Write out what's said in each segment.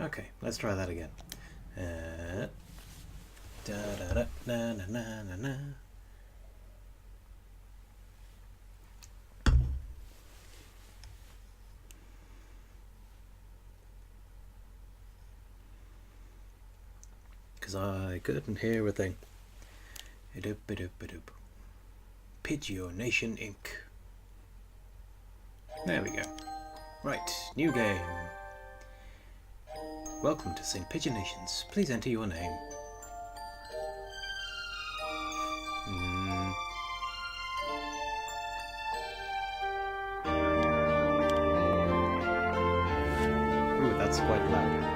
Okay, let's try that again. Da da da na na na na na. Because I couldn't hear a thing. Pigeon Nation Inc. There we go. Right, new game. Welcome to St. Pigeon Nations. Please enter your name. Ooh, that's quite loud.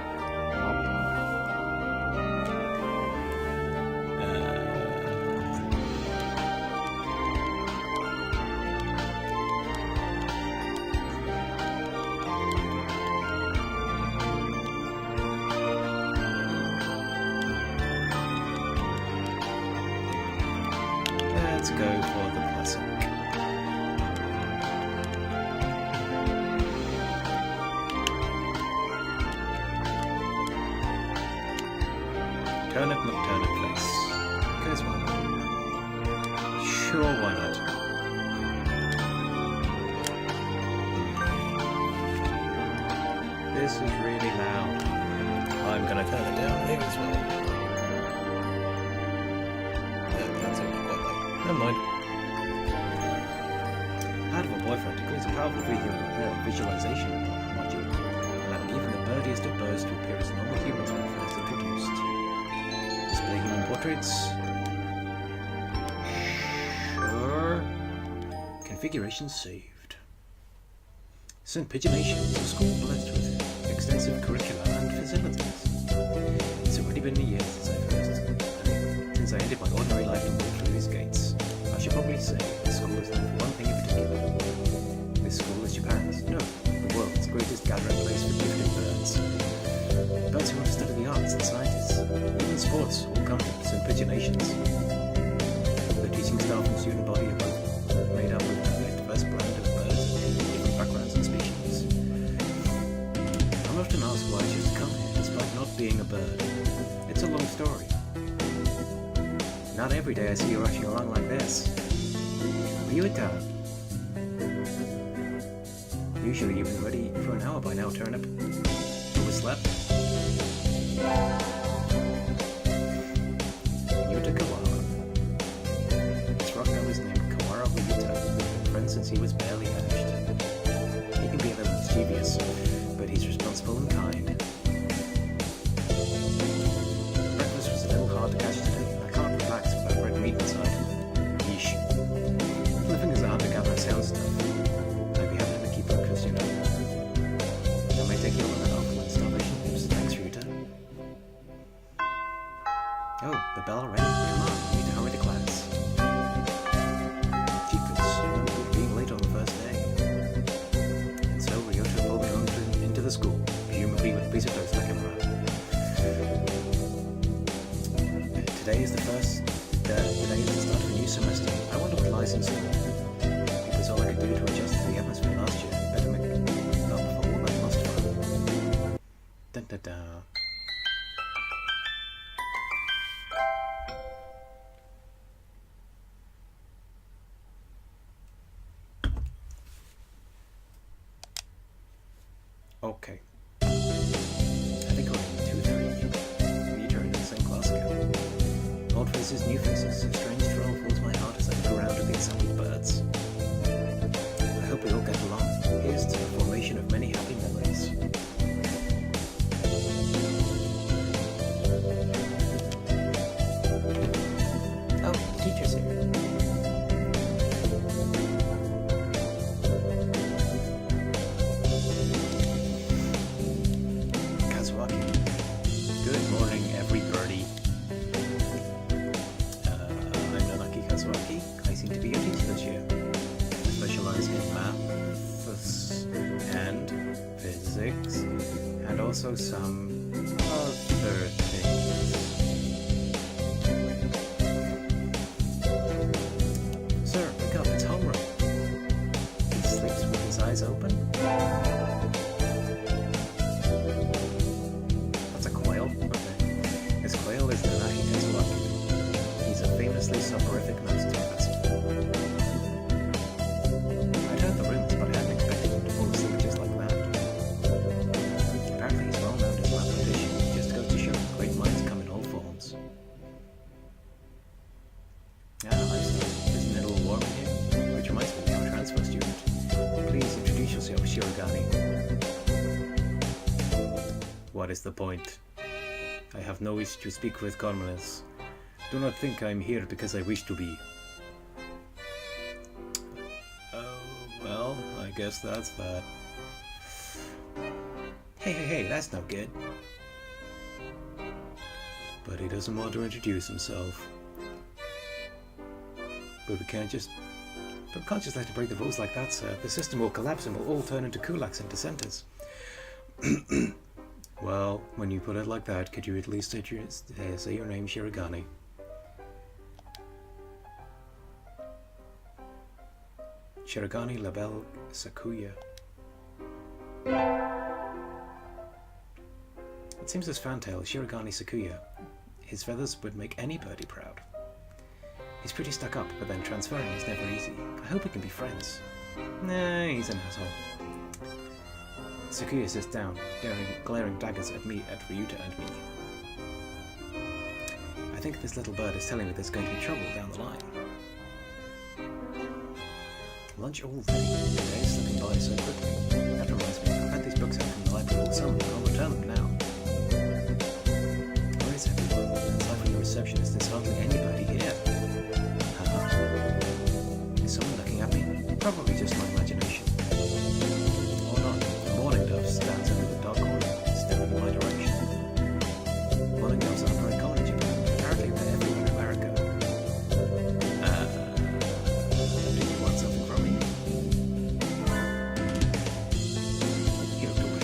Let's go for the classic. Turnip McTurnip place. Because why not? Sure, why not? This is really loud. I'm gonna turn it down here as well. That's only quite loud. Never mind. Hatoful boyfriend includes a powerful visualization module, allowing even the birdiest of birds to appear as normal humans when first introduced. Display human portraits. Sure. Configuration saved. St. Pigeon Nation is a school blessed with extensive curricula and facilities. It's already been a year since I ended my ordinary life and walked through these gates. I should probably say this school is known for one thing in particular. This school is Japan's, no, the world's greatest gathering place for gifted birds. Birds who want to study the arts and sciences, even sports, all come from St. Pigeon Nations. The teaching staff and student body are both made up of a diverse blend of birds of different backgrounds and species. I'm often asked why I chose to come here despite not being a bird. It's a long story. Not every day I see you rushing along like this. Are you in town? Usually you've been ready for an hour by now, Turnip. Overslept? Yuta Kawara. This rock girl is named Kawara Yuta. We've been friends since he was barely hatched. He can be a little mischievous, but he's responsible and kind. Breakfast was a little hard to catch today. I can't relax without red meat inside. Yeesh. Living is hard to gather sound stuff. I'd be happy to keep breakfast, you know. I may take your limit off when starvation leaves. Thanks, Ryuta. Oh, the bell already. Come on, we need to hurry to class. Jeepers, being late on the first day. And so Ryuta pulled me on into the school, presumably with a piece of toast stuck in her mouth. Today is the start of a new semester. I wonder what lies in store. It was all I could do to adjust to the atmosphere last year. Better make up for all that lost fun. Dun dun dun. Okay. I think we're in 2-3. We joined in the same class again. Old faces, new faces. A strange thrill fills my heart as I look around at the assembled birds. I hope we all get along. Here's to the formation of many happy memories. Oh, the teacher's here. Good morning, everybody. I'm Nanaki Kazuaki. I seem to be your teacher this year. I specialize in maths and physics, and also some other things. Sir, wake up, it's homeroom. He sleeps with his eyes open. What is the point? I have no wish to speak with commoners. Do not think I am here because I wish to be. Oh, well, I guess that's that. Hey, that's no good. But he doesn't want to introduce himself. But we can't just let him break the rules like that, sir. The system will collapse and we'll all turn into kulaks and dissenters. Well, when you put it like that, could you at least say your name, Shirogane? Shirogane Label Sakuya. It seems this fantail, Shirogane Sakuya, his feathers would make any birdie proud. He's pretty stuck up, but then transferring is never easy. I hope we can be friends. Nah, he's an asshole. Sakuya sits down, glaring daggers at me, at Ryuta and me. I think this little bird is telling me there's going to be trouble down the line. Lunch all ready. The day is slipping by so quickly. That reminds me, I've had these books out from the library all summer. I'll return them now. Where is everyone? Aside from the receptionist, there's hardly anybody here. Is someone looking at me? Probably just my imagination. Or not. The mourning dove stands over the dark corner, staring in my direction. Mourning doves aren't very common in Japan. Apparently they're everywhere in America. Do you want something from me? He looked away.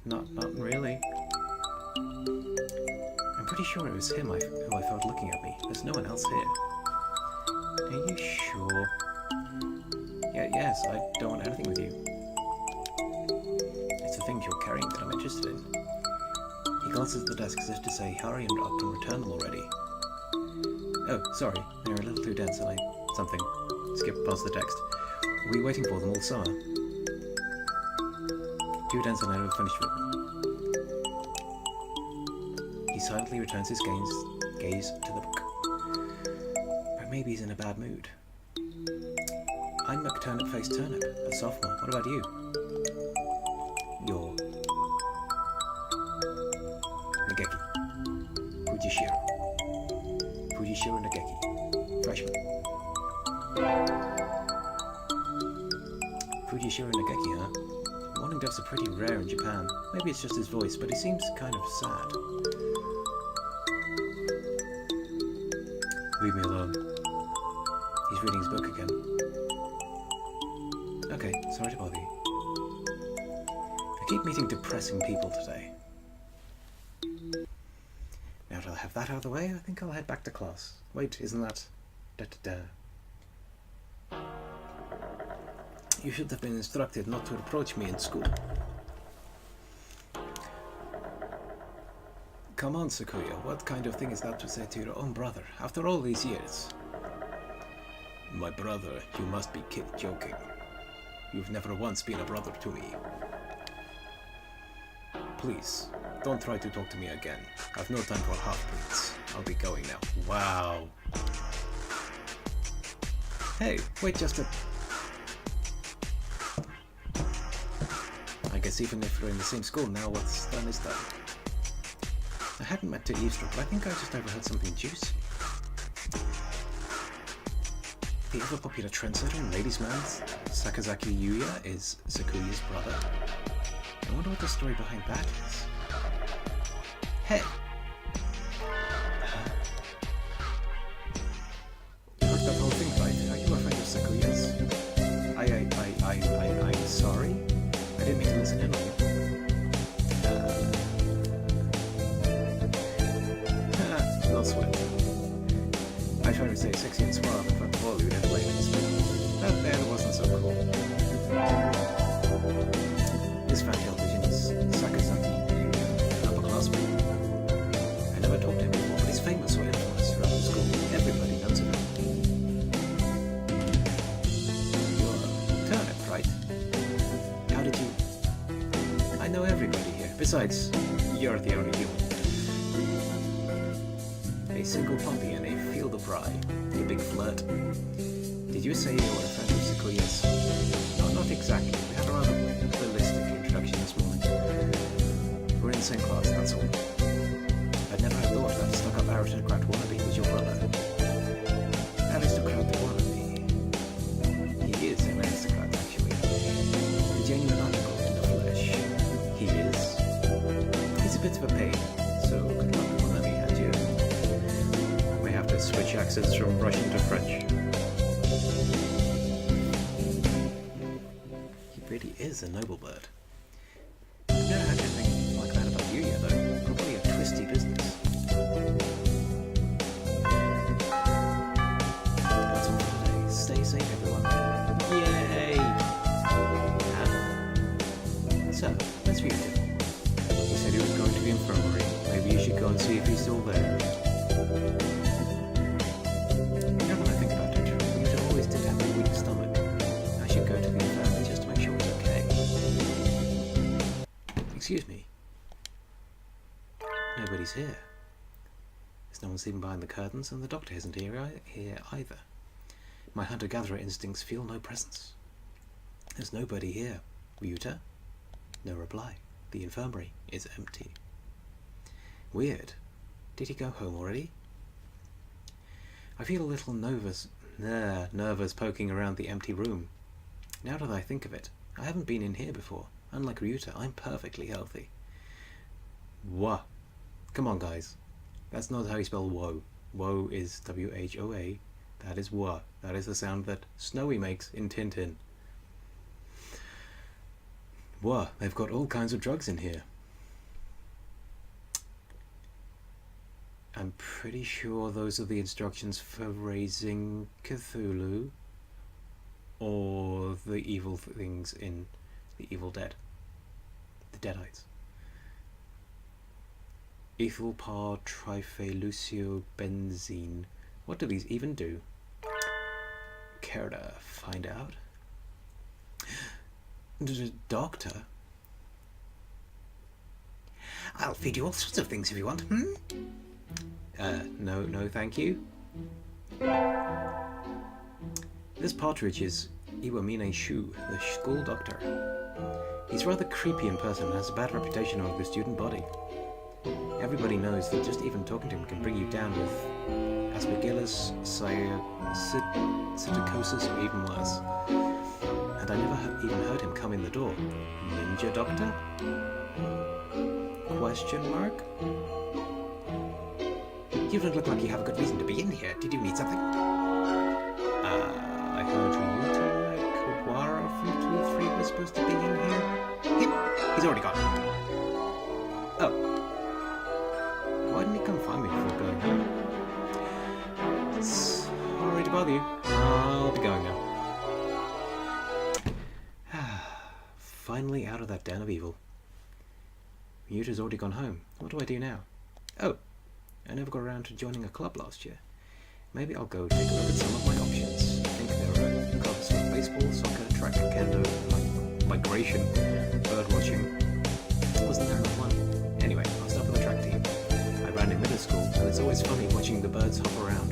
Not really. I'm pretty sure it was him who I felt looking at me. There's no one else here. Are you sure? Yes, I don't want anything with you. It's the things you're carrying that I'm interested in. He glances at the desk as if to say, hurry up and return them already. Oh, sorry, they're a little too dense and something. Skip past the text. We'll be waiting for them all summer. Too dense and I never finished with them. He silently returns his gaze to the book. But maybe he's in a bad mood. I'm McTurnip-Faced Turnip, a sophomore. What about you? You're... Nageki. Fujishiro Nageki. Freshman. Fujishiro Nageki, huh? Mourning doves are pretty rare in Japan. Maybe it's just his voice, but he seems kind of sad. Leave me alone. He's reading his book again. Okay, sorry to bother you. I keep meeting depressing people today. Now that I have that out of the way, I think I'll head back to class. Wait, isn't that... You should have been instructed not to approach me in school. Come on, Sakuya, what kind of thing is that to say to your own brother, after all these years? My brother, you must be joking. You've never once been a brother to me. Please, don't try to talk to me again. I've no time for half-breeds. I'll be going now. Wow. Hey, wait just a... I guess even if we're in the same school now, what's done is done. I hadn't meant to eavesdrop, but I think I just overheard something juicy. The ever popular trendsetter and ladies' man, Sakazaki Yuya, is Sakuya's brother. I wonder what the story behind that is. Hey! You heard that whole thing, right? Are you a friend of Sakuya's? I'm sorry? I didn't mean to listen in on you. No sweat. I tried to say sexy and suave in front of all you dead ladies, but that there wasn't so cool. This fantail pigeon is Sakazaki, an upperclassman. I never talked to him before, but he's famous for influence throughout the school. Everybody knows him. You're a turnip, right? How did you... I know everybody here. Besides, you're the only human. A single puppy and a field of rye. A big flirt. Did you say you were a friend of Sakuya's? No, not exactly. We had a rather ballistic introduction this morning. same class, that's all. I'd never have thought that stuck-up aristocrat wannabe was your brother. Aristocrat wannabe. He is an aristocrat, actually. A genuine article in the flesh. He is. He's a bit of a pain, so good luck, wannabe, and you. We have to switch accents from Russian to French. He really is a noble bird. I've never had anything like that about you yet, though. Probably a twisty business. That's all for today. Stay safe, everyone. Yay! So, let's read it. He said he was going to the infirmary. Maybe you should go and see if he's still there. Now that I think about it, Rita always did have a weak stomach. I should go to the infirmary just to make sure it's okay. Excuse me. Nobody's here. There's no one sleeping behind the curtains, and the doctor isn't here either. My hunter-gatherer instincts feel no presence. There's nobody here. Ryuta? No reply. The infirmary is empty. Weird. Did he go home already? I feel a little nervous poking around the empty room. Now that I think of it, I haven't been in here before. Unlike Ryuta, I'm perfectly healthy. Wah. Come on, guys. That's not how you spell woe. Woe is W-H-O-A. That is wah. That is the sound that Snowy makes in Tintin. Wah. They've got all kinds of drugs in here. I'm pretty sure those are the instructions for raising Cthulhu. Or the evil things in The Evil Dead. The Deadites. Ethyl par tripheluciobenzene. What do these even do? Care to find out? Doctor? I'll feed you all sorts of things if you want, No, thank you. This partridge is Iwamine Shu, the school doctor. He's rather creepy in person and has a bad reputation among the student body. Everybody knows that just even talking to him can bring you down with aspergillus, psittacosis, or even worse. And I never even heard him come in the door. Ninja doctor? Question mark? You don't look like you have a good reason to be in here. Did you need something? I heard Ryuta Kawara from 2-3 was supposed to be in here. He's already gone. Oh. Why didn't he come find me before going home? Sorry to bother you. I'll be going now. Finally out of that den of evil. Ryuta's already gone home. What do I do now? Oh. I never got around to joining a club last year. Maybe I'll go take a look at some of my options. I think there are clubs for baseball, soccer, track, kendo, migration, bird watching. Wasn't there one? Anyway, I'll start with the track team. I ran in middle school, and it's always funny watching the birds hop around.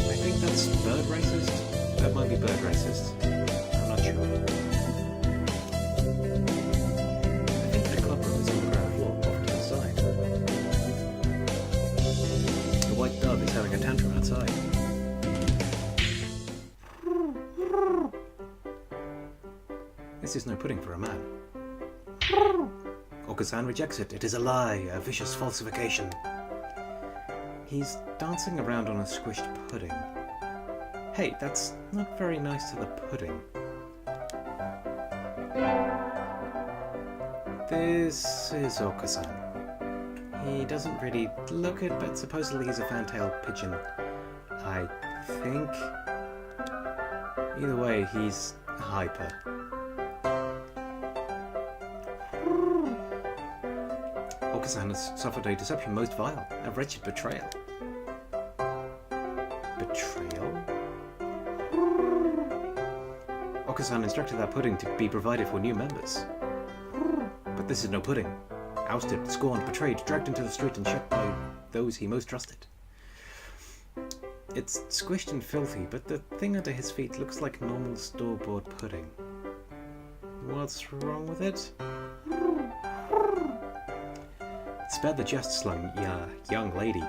I think that's bird racist? That might be bird racist. I'm not sure. I think the club room is on the ground floor, off to the side. The white dove is having a tantrum outside. This is no pudding for a man. Okasan rejects it. It is a lie, a vicious falsification. He's dancing around on a squished pudding. Hey, that's not very nice to the pudding. This is Okasan. He doesn't really look it, but supposedly he's a fan-tailed pigeon. I think. Either way, he's hyper. Okasan has suffered a deception most vile, a wretched betrayal. Betrayal? Okasan instructed that pudding to be provided for new members. But this is no pudding. Ousted, scorned, betrayed, dragged into the street and shut by those he most trusted. It's squished and filthy, but the thing under his feet looks like normal store-bought pudding. What's wrong with it? Spare the jests, young lady.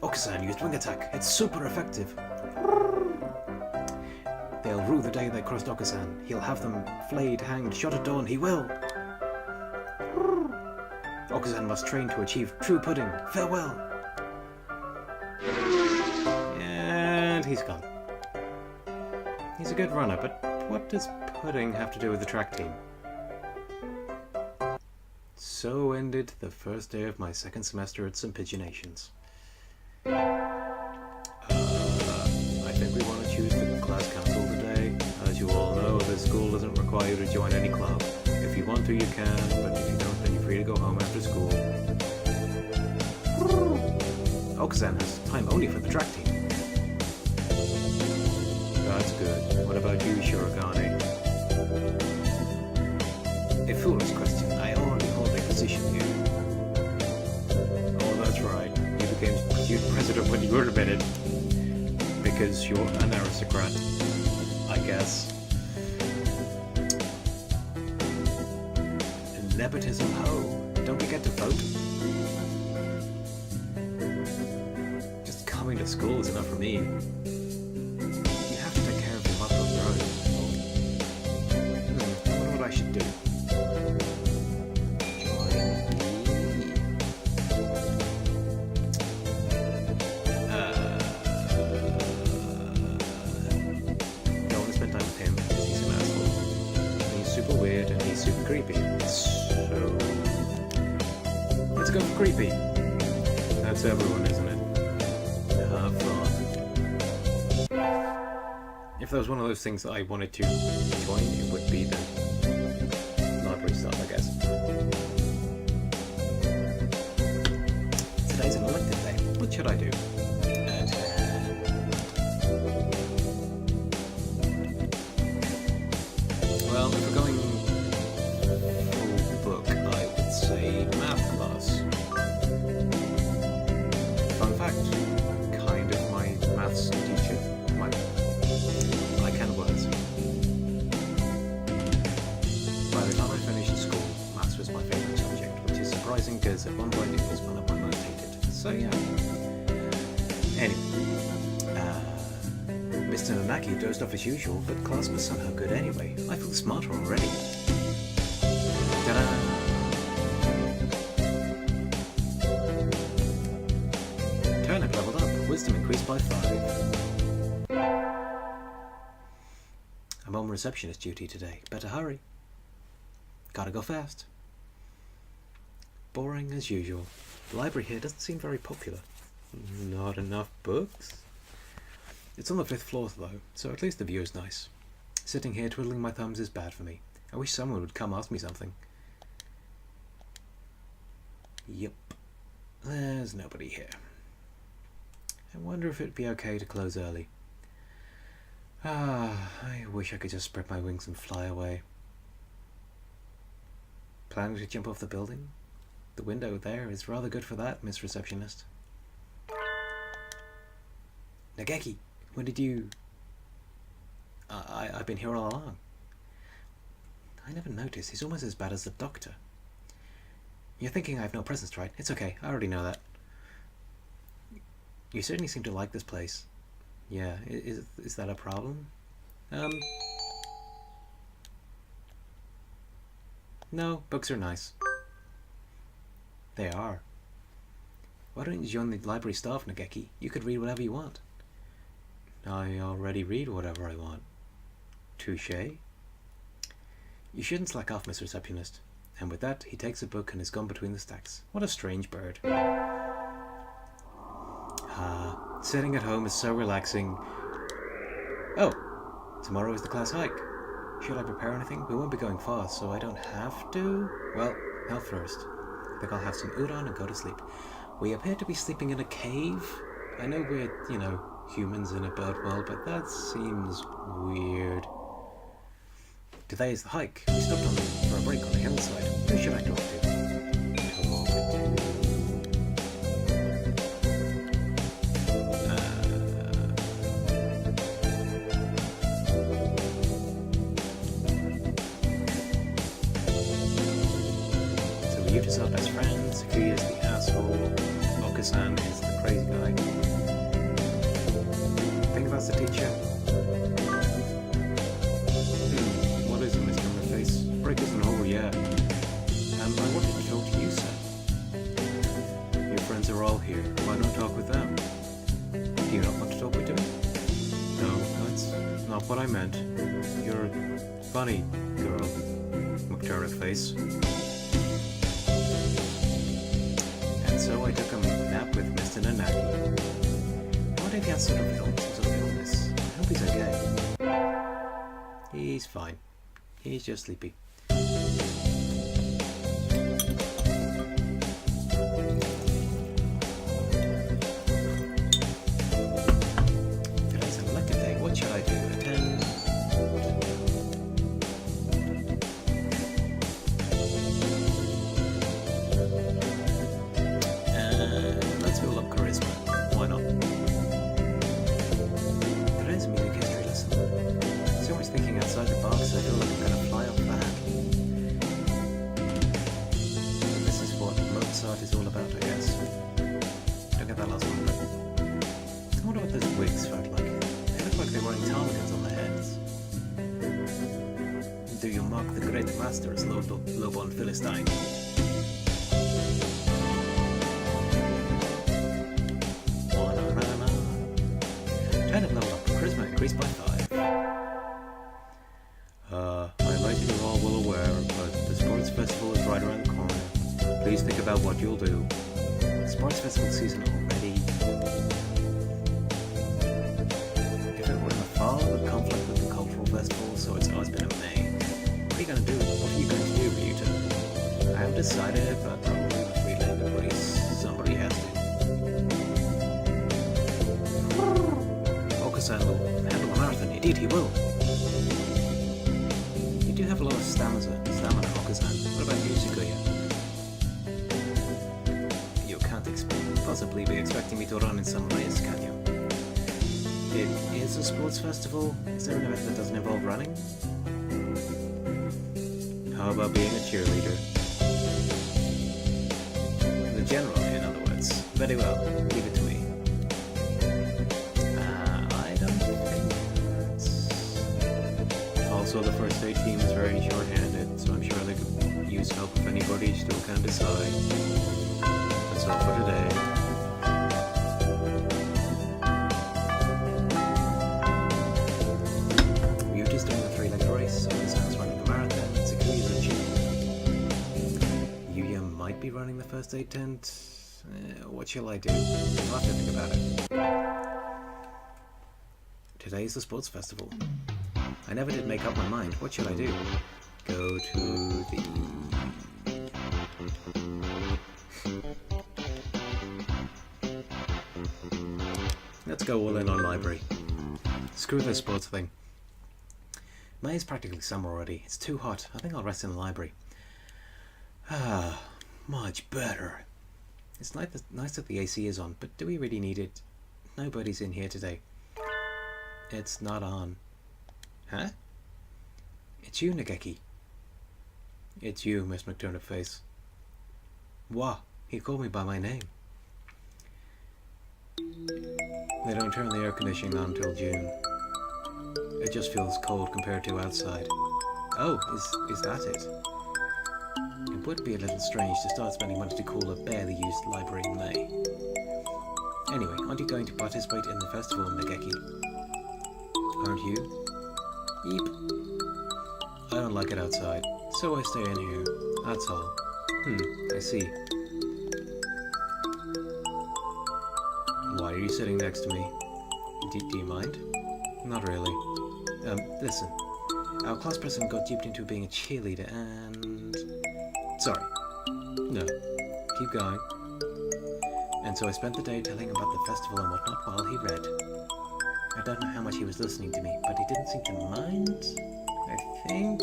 Okusan used wing attack. It's super effective. They'll rue the day they crossed Okusan. He'll have them flayed, hanged, shot at dawn. He will. Okusan must train to achieve true pudding. Farewell. And he's gone. He's a good runner, but what does pudding have to do with the track team? So ended the first day of my second semester at St. Pigeonations. I think we want to choose the class council today. As you all know, the school doesn't require you to join any club. If you want to, you can, but if you don't, then you're free to go home after school. Okusan has time only for the track team. That's good. What about you, Shirogane? A foolish question. I already hold a position here. Oh, that's right. You became student president when you were admitted. Because you're an aristocrat, I guess. Nepotism, ho! Don't we get to vote? Just coming to school is enough for me. You have to take care of your mother on your own. I wonder what I should do. Don't want to spend time with him because he's an asshole. He's super weird and he's super creepy. So let's go for creepy. That's everyone, isn't it? Have fun. If there was one of those things that I wanted to join, it would be the library stuff, I guess. Today's an elective day. What should I do? Well, if we're going full book, I would say math class. Fun fact, kind of my maths teacher. I can words. By the time I finished school, maths was my favourite subject, which is surprising because at one point it was one of my most hated. So yeah. Anyway. Mr. Nanaki dozed off as usual, but class was somehow good anyway. I feel smarter already. Ta-da! Turnip leveled up. Wisdom increased by 5. I'm on receptionist duty today. Better hurry. Gotta go fast. Boring as usual. The library here doesn't seem very popular. Not enough books? It's on the 5th floor though, so at least the view is nice. Sitting here twiddling my thumbs is bad for me. I wish someone would come ask me something. Yep. There's nobody here. I wonder if it'd be okay to close early. I wish I could just spread my wings and fly away. Planning to jump off the building? The window there is rather good for that, Miss Receptionist. Nageki, when did you... I've been here all along. I never noticed. He's almost as bad as the doctor. You're thinking I have no presence, right? It's okay. I already know that. You certainly seem to like this place. Yeah, is that a problem? No, books are nice. They are. Why don't you join the library staff, Nageki? You could read whatever you want. I already read whatever I want. Touché. You shouldn't slack off, Miss Receptionist. And with that, he takes a book and is gone between the stacks. What a strange bird. Sitting at home is so relaxing. Oh, tomorrow is the class hike. Should I prepare anything? We won't be going far, so I don't have to. Well, health first. I think I'll have some udon and go to sleep. We appear to be sleeping in a cave. I know we're, humans in a bird world, but that seems weird. Today is the hike. We stopped for a break on the hillside. Who should I talk to? not what I meant. You're a funny girl, McTurret face. And so I took a nap with Mr. Nanaki. I wonder if he had some sort of illness. I hope he's okay. He's fine. He's just sleepy. Today's an elective day. What should I do? Attend? Let's build up charisma. Why not? Today's a music history lesson. So much thinking outside the box, I feel like I'm gonna fly off the handle. This is what Mozart is all about, I guess. Don't get that last one, but I wonder what those wigs felt like. They look like they're wearing ptarmigans on their heads. Do you mock the great masters, Lobon Philistine? Kind of level up. Charisma increased by 5. I imagine you're all well aware, but the sports festival is right around the corner. Please think about what you'll do. Sports festival season already. If it were in the fall, it would conflict with the cultural festival, so it's always been in May. What are you going to do? What are you going to do, Ryuta? I haven't decided, but probably with free-landed race, somebody has to. Okasan will handle the marathon. Indeed, he will. You do have a lot of stamina, Okasan. What about you, Sukuya? You can't possibly be expecting me to run in some race, can you? It is a sports festival. Is there an event that doesn't involve running? How about being a cheerleader? The general, in other words. Very well. Leave it to me. I don't think that's... Also, the first aid team is very short-handed, so I'm sure they could use help if anybody still can't decide. That's all for today. Ryuta's doing the 3-legged race, Okasan's running the marathon, and Sakuya's a cheerleader. Yuya might be running the first aid tent. What shall I do? I'll have to think about it. Today is the sports festival. I never did make up my mind. What should I do? Go to the... Let's go all in on library. Screw this sports thing. May is practically summer already. It's too hot. I think I'll rest in the library. Ah, much better. It's nice that the AC is on, but do we really need it? Nobody's in here today. It's not on. Huh? It's you, Nageki. It's you, Miss McTurnet Face. Wah, he called me by my name. They don't turn the air conditioning on until June. It just feels cold compared to outside. Oh, is that it? It would be a little strange to start spending money to cool a barely used library in May. Anyway, aren't you going to participate in the festival, Nageki? Aren't you? Eep. I don't like it outside, so I stay in here. That's all. I see. Why are you sitting next to me? Do you mind? Not really. Listen. Our class president got duped into being a cheerleader and... Sorry. No. Keep going. And so I spent the day telling him about the festival and whatnot while he read. I don't know how much he was listening to me, but he didn't seem to mind, I think.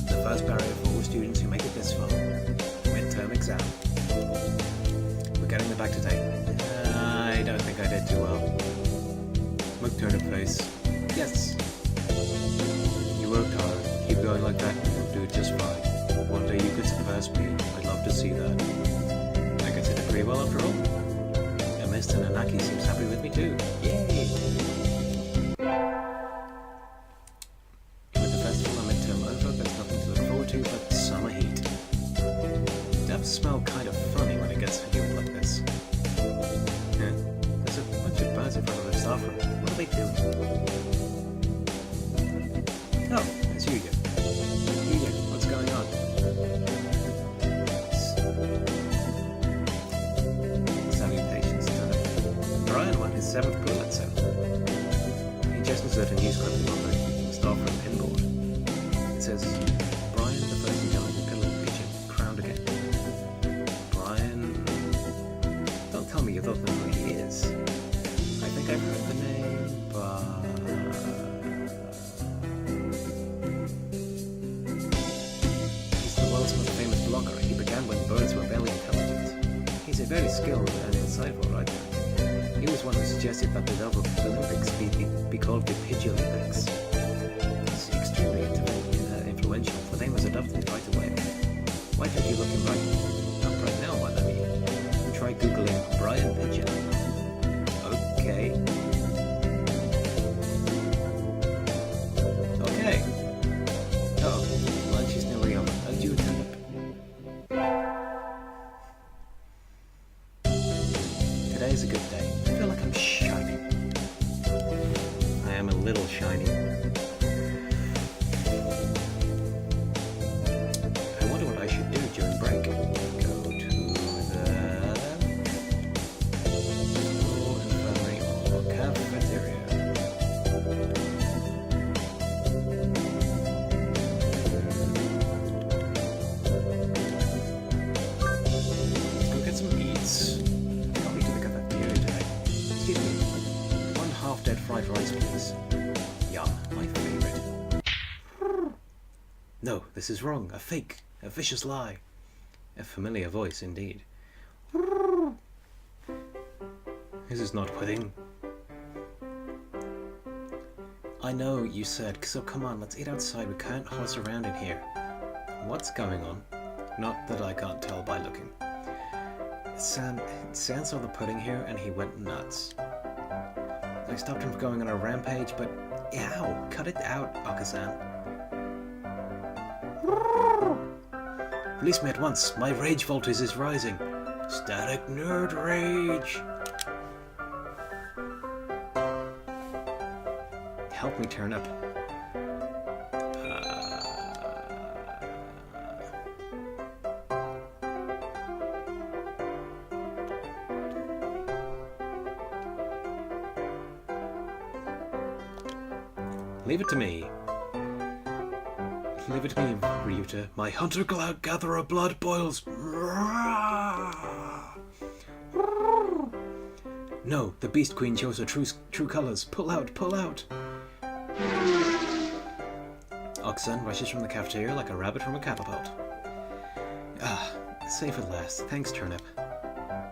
The first barrier for all students who make it this far. Midterm exam. We're getting them back today. I don't think I did too well. McTurnet Face. Yes. You worked hard. Keep going like that and you'll do it just fine. One day you could surpass me. I'd love to see that. I consider pretty well after all. And Mr. Nanaki seems happy with me too. Yay! With the festival and midterm over, there's nothing to look forward to but summer heat. It does smell kind of 7th Pulitzer. He gestures at a news clipping on the storefront pinboard. It says, Brian, the first intelligent pigeon, crowned again. Brian... Don't tell me you don't know who he is. I think I've heard the name, but... He's the world's most famous blogger. He began when birds were barely intelligent. He's a very skilled and insightful writer. He was one who suggested that the Olympics be called the Pigeon Olympics. It's extremely influential. The name was adopted right away. Why don't you look him up right now, what I mean? Try googling Brian Pigeon. Okay. Okay. Oh, lunch is nearly over. How'd you attend it? Today is a good day. I feel like I'm shining. I am a little shiny. I wonder what I should do during break. Go to the infirmary or cafeteria. Let's go get some eats. Excuse me, 1 half-dead fried rice, please. Yum, my favorite. No, this is wrong. A fake. A vicious lie. A familiar voice, indeed. This is not pudding. I know, you said, so come on, let's eat outside. We can't horse around in here. What's going on? Not that I can't tell by looking. Sam saw the pudding here and he went nuts. I stopped him from going on a rampage, but ow, cut it out, Akasan. Release me at once. My rage voltage is rising. Static nerd rage. Help me turn up. Leave it to me. Leave it to me, Ryuta. My hunter-gatherer blood boils. No, the Beast Queen shows her true colors. Pull out, pull out. Oxen rushes from the cafeteria like a rabbit from a catapult. Ah, safe at last. Thanks, Turnip.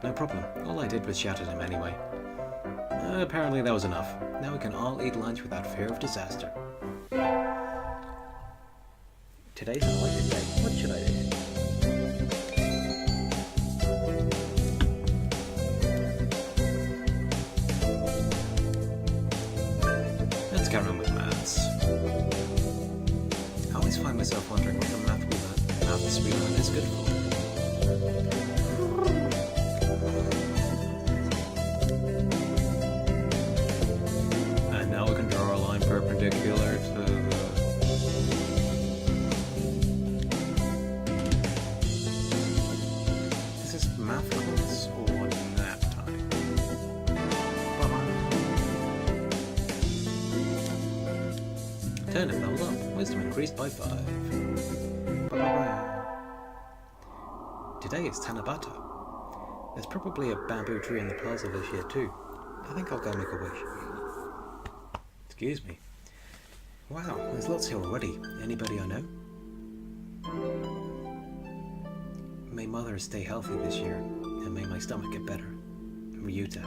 No problem. All I did was shout at him anyway. Apparently that was enough. Now we can all eat lunch without fear of disaster. Today's an electric day. What should I do? Let's get on with maths. I always find myself wondering what the maths we learn is good for. Perpendicular to the... Is this math class or nap time? Turn it, leveled up. Wisdom increased by 5. Today is Tanabata. There's probably a bamboo tree in the plaza this year too. I think I'll go make a wish. Excuse me. Wow, there's lots here already. Anybody I know? May Mother stay healthy this year, and may my stomach get better. Ryuta.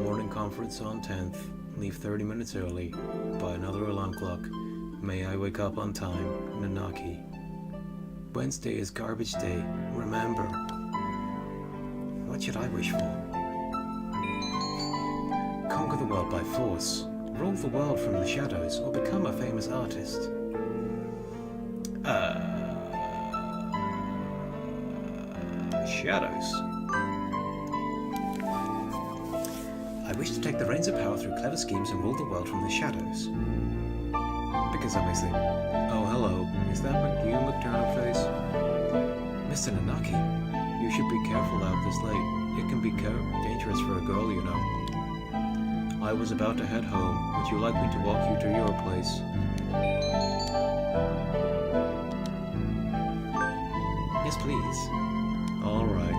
Morning conference on 10th. Leave 30 minutes early. Buy another alarm clock. May I wake up on time. Nanaki. Wednesday is garbage day. Remember. What should I wish for? Conquer the world by force. Rule the world from the shadows, or become a famous artist. Shadows. I wish to take the reins of power through clever schemes and rule the world from the shadows. Because obviously... Oh, hello. Is that you, McTurnup face? Mr. Nanaki, you should be careful out this late. It can be dangerous for a girl, you know. I was about to head home. Would you like me to walk you to your place? Yes, please. All right.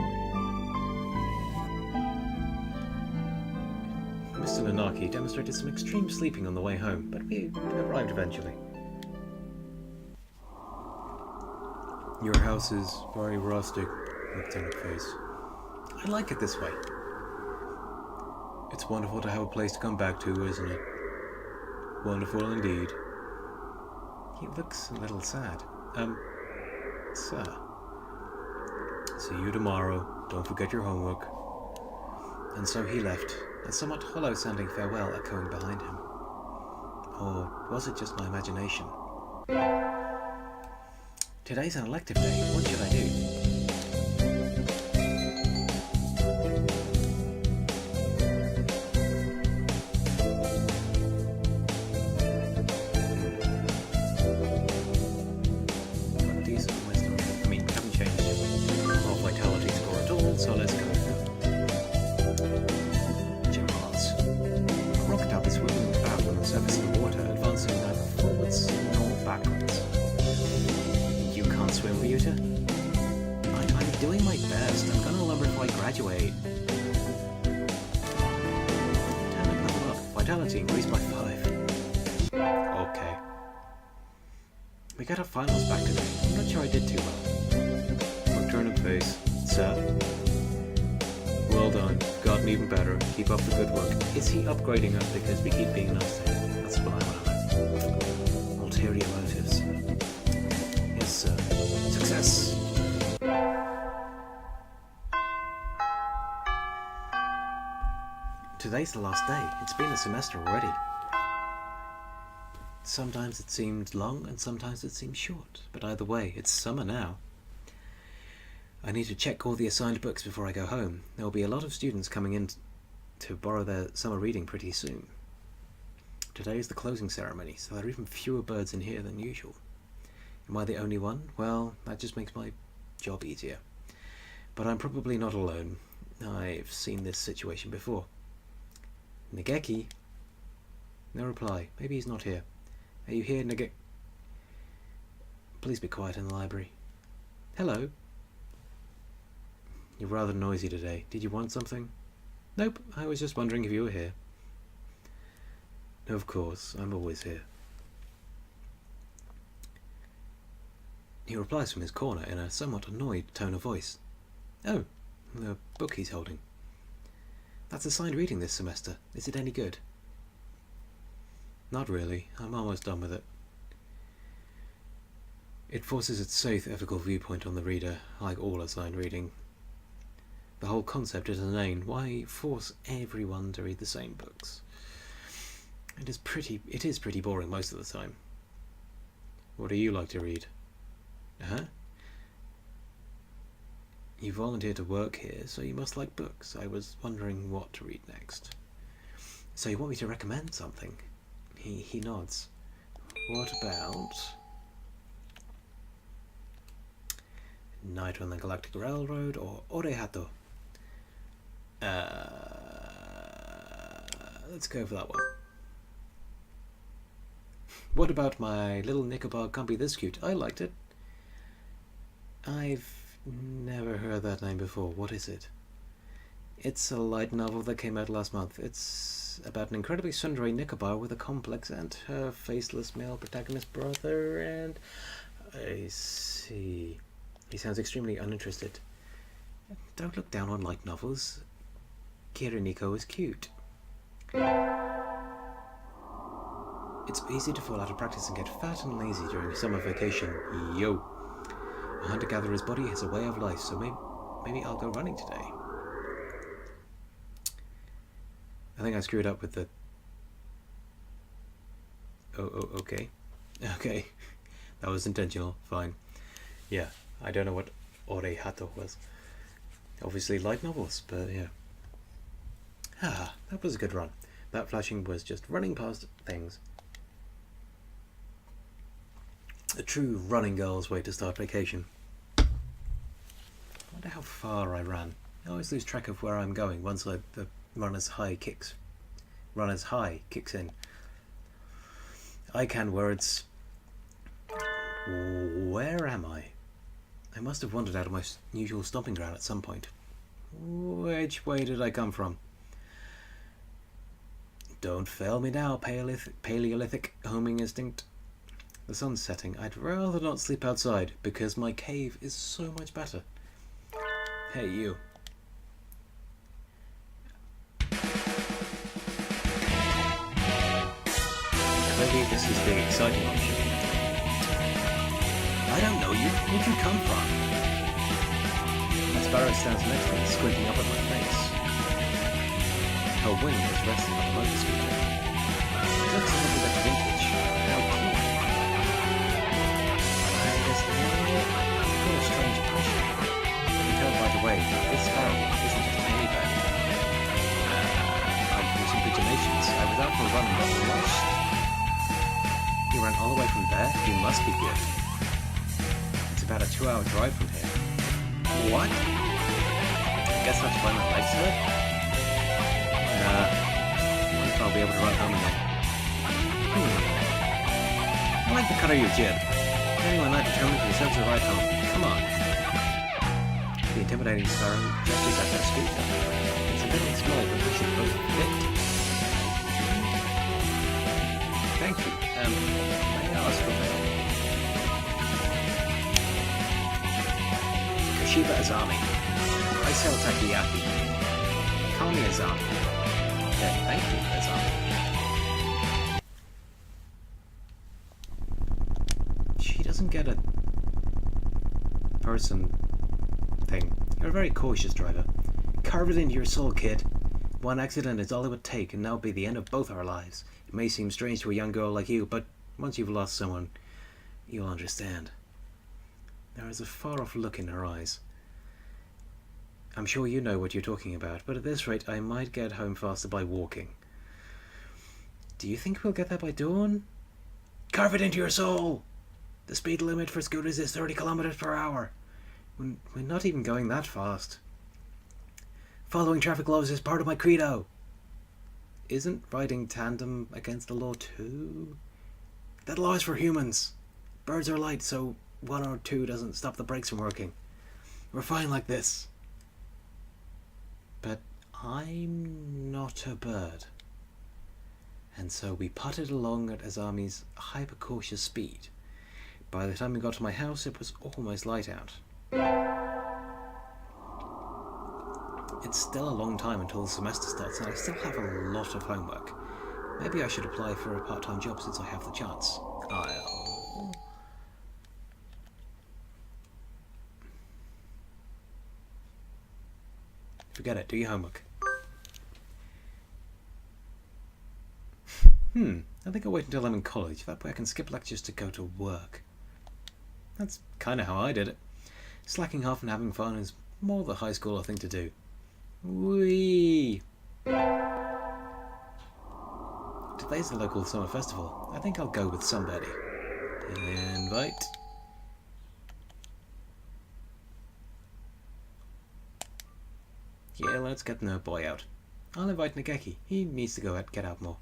Mr. Nanaki demonstrated some extreme sleeping on the way home, but we arrived eventually. Your house is very rustic, Lieutenant Face. I like it this way. It's wonderful to have a place to come back to, isn't it? Wonderful indeed. He looks a little sad. Sir. See you tomorrow. Don't forget your homework. And so he left, a somewhat hollow-sounding farewell echoing behind him. Or was it just my imagination? Today's an elective day. What should I do? Decent wisdom. I mean, haven't changed our vitality score at all, so let's go. Giraffe. A crocodile is swimming about on the surface of the water, advancing neither forwards nor backwards. You can't swim, Ryuta? I'm doing my best. I'm gonna learn before I graduate. Damn it, level up. Vitality increased by 5. Okay. We got our finals back today. I'm not sure I did too well. Lieutenant Face. Sir? Well done. Gotten even better. Keep up the good work. Is he upgrading us because we keep being nice to him? That's what I want to know. Ulterior motives. Yes, sir. Success! Today's the last day. It's been a semester already. Sometimes it seemed long and sometimes it seemed short, but either way, it's summer now. I need to check all the assigned books before I go home. There will be a lot of students coming in to borrow their summer reading pretty soon. Today is the closing ceremony, so there are even fewer birds in here than usual. Am I the only one? Well, that just makes my job easier. But I'm probably not alone. I've seen this situation before. Nageki? No reply. Maybe he's not here. Are you here, Nageki? Please be quiet in the library. Hello. You're rather noisy today. Did you want something? Nope, I was just wondering if you were here. Of course, I'm always here. He replies from his corner in a somewhat annoyed tone of voice. Oh, the book he's holding. That's assigned reading this semester. Is it any good? Not really. I'm almost done with it. It forces its safe ethical viewpoint on the reader, like all assigned reading. The whole concept is inane. Why force everyone to read the same books? It is pretty boring most of the time. What do you like to read? Huh? You volunteered to work here, so you must like books. I was wondering what to read next. So you want me to recommend something? He nods. What about Night on the Galactic Railroad or Orehato? Let's go for that one. What about My Little Knickerbocker Can't Be This Cute? I liked it. I've never heard that name before. What is it? It's a light novel that came out last month. It's about an incredibly sundry Knickerbocker with a complex and her faceless male protagonist brother, and I see. He sounds extremely uninterested. Don't look down on light novels. Kiriniko is cute. It's easy to fall out of practice and get fat and lazy during summer vacation. Yo! A hunter-gatherer's body has a way of life, so maybe I'll go running today. I think I screwed up with the... Oh, okay. Okay. That was intentional. Fine. Yeah, I don't know what Orehato was. Obviously light novels, but yeah. That was a good run. That flashing was just running past things. A true running girl's way to start vacation. wonder how far I ran. I always lose track of where I'm going once the runner's high kicks in. I can words. Where am I? I must have wandered out of my usual stomping ground at some point. Which way did I come from? Don't fail me now, Paleolithic homing instinct. The sun's setting. I'd rather not sleep outside, because my cave is so much better. Hey, you. Maybe this is the exciting option. I don't know you. Where'd you come from? A sparrow stands next to me, squinting up at my face. Her wing is resting on a motor scooter. It looks a little bit vintage. How cool. I just feel a strange pressure. You can tell right away that this sparrow isn't just any bird. I'm from some pigeonations. I was out for a run and got lost. You ran all the way from there? You must be good. It's about a 2-hour drive from here. What? I guess that's why my legs hurt? I wonder if I'll be able to run home again. I like the cut of your jib. Anyone not determined for yourselves to ride home. Come on. The intimidating sparrow gestures at her scooter. It's a little small, but we should both fit. Thank you. May I ask for help? Kashiba Azami. I sell takoyaki. Call me Azami. Okay, thank you, Azami. She doesn't get a person thing. You're a very cautious driver. Carve it into your soul, kid. One accident is all it would take, and that would be the end of both our lives. It may seem strange to a young girl like you, but once you've lost someone, you'll understand. There is a far-off look in her eyes. I'm sure you know what you're talking about, but at this rate I might get home faster by walking. Do you think we'll get there by dawn? Carve it into your soul! The speed limit for scooters is 30 kilometers per hour. We're not even going that fast. Following traffic laws is part of my credo. Isn't riding tandem against the law too? That law is for humans. Birds are light, so 1 or 2 doesn't stop the brakes from working. We're fine like this. But I'm not a bird. And so we putted along at Azami's hyper-cautious speed. By the time we got to my house, it was almost light out. It's still a long time until the semester starts, and I still have a lot of homework. Maybe I should apply for a part-time job since I have the chance. Forget it, do your homework. I think I'll wait until I'm in college. That way I can skip lectures to go to work. That's kind of how I did it. Slacking off and having fun is more the high schooler thing to do. Whee! Today's the local summer festival. I think I'll go with somebody. Invite. Yeah, let's get the boy out. I'll invite Nageki. He needs to get out more.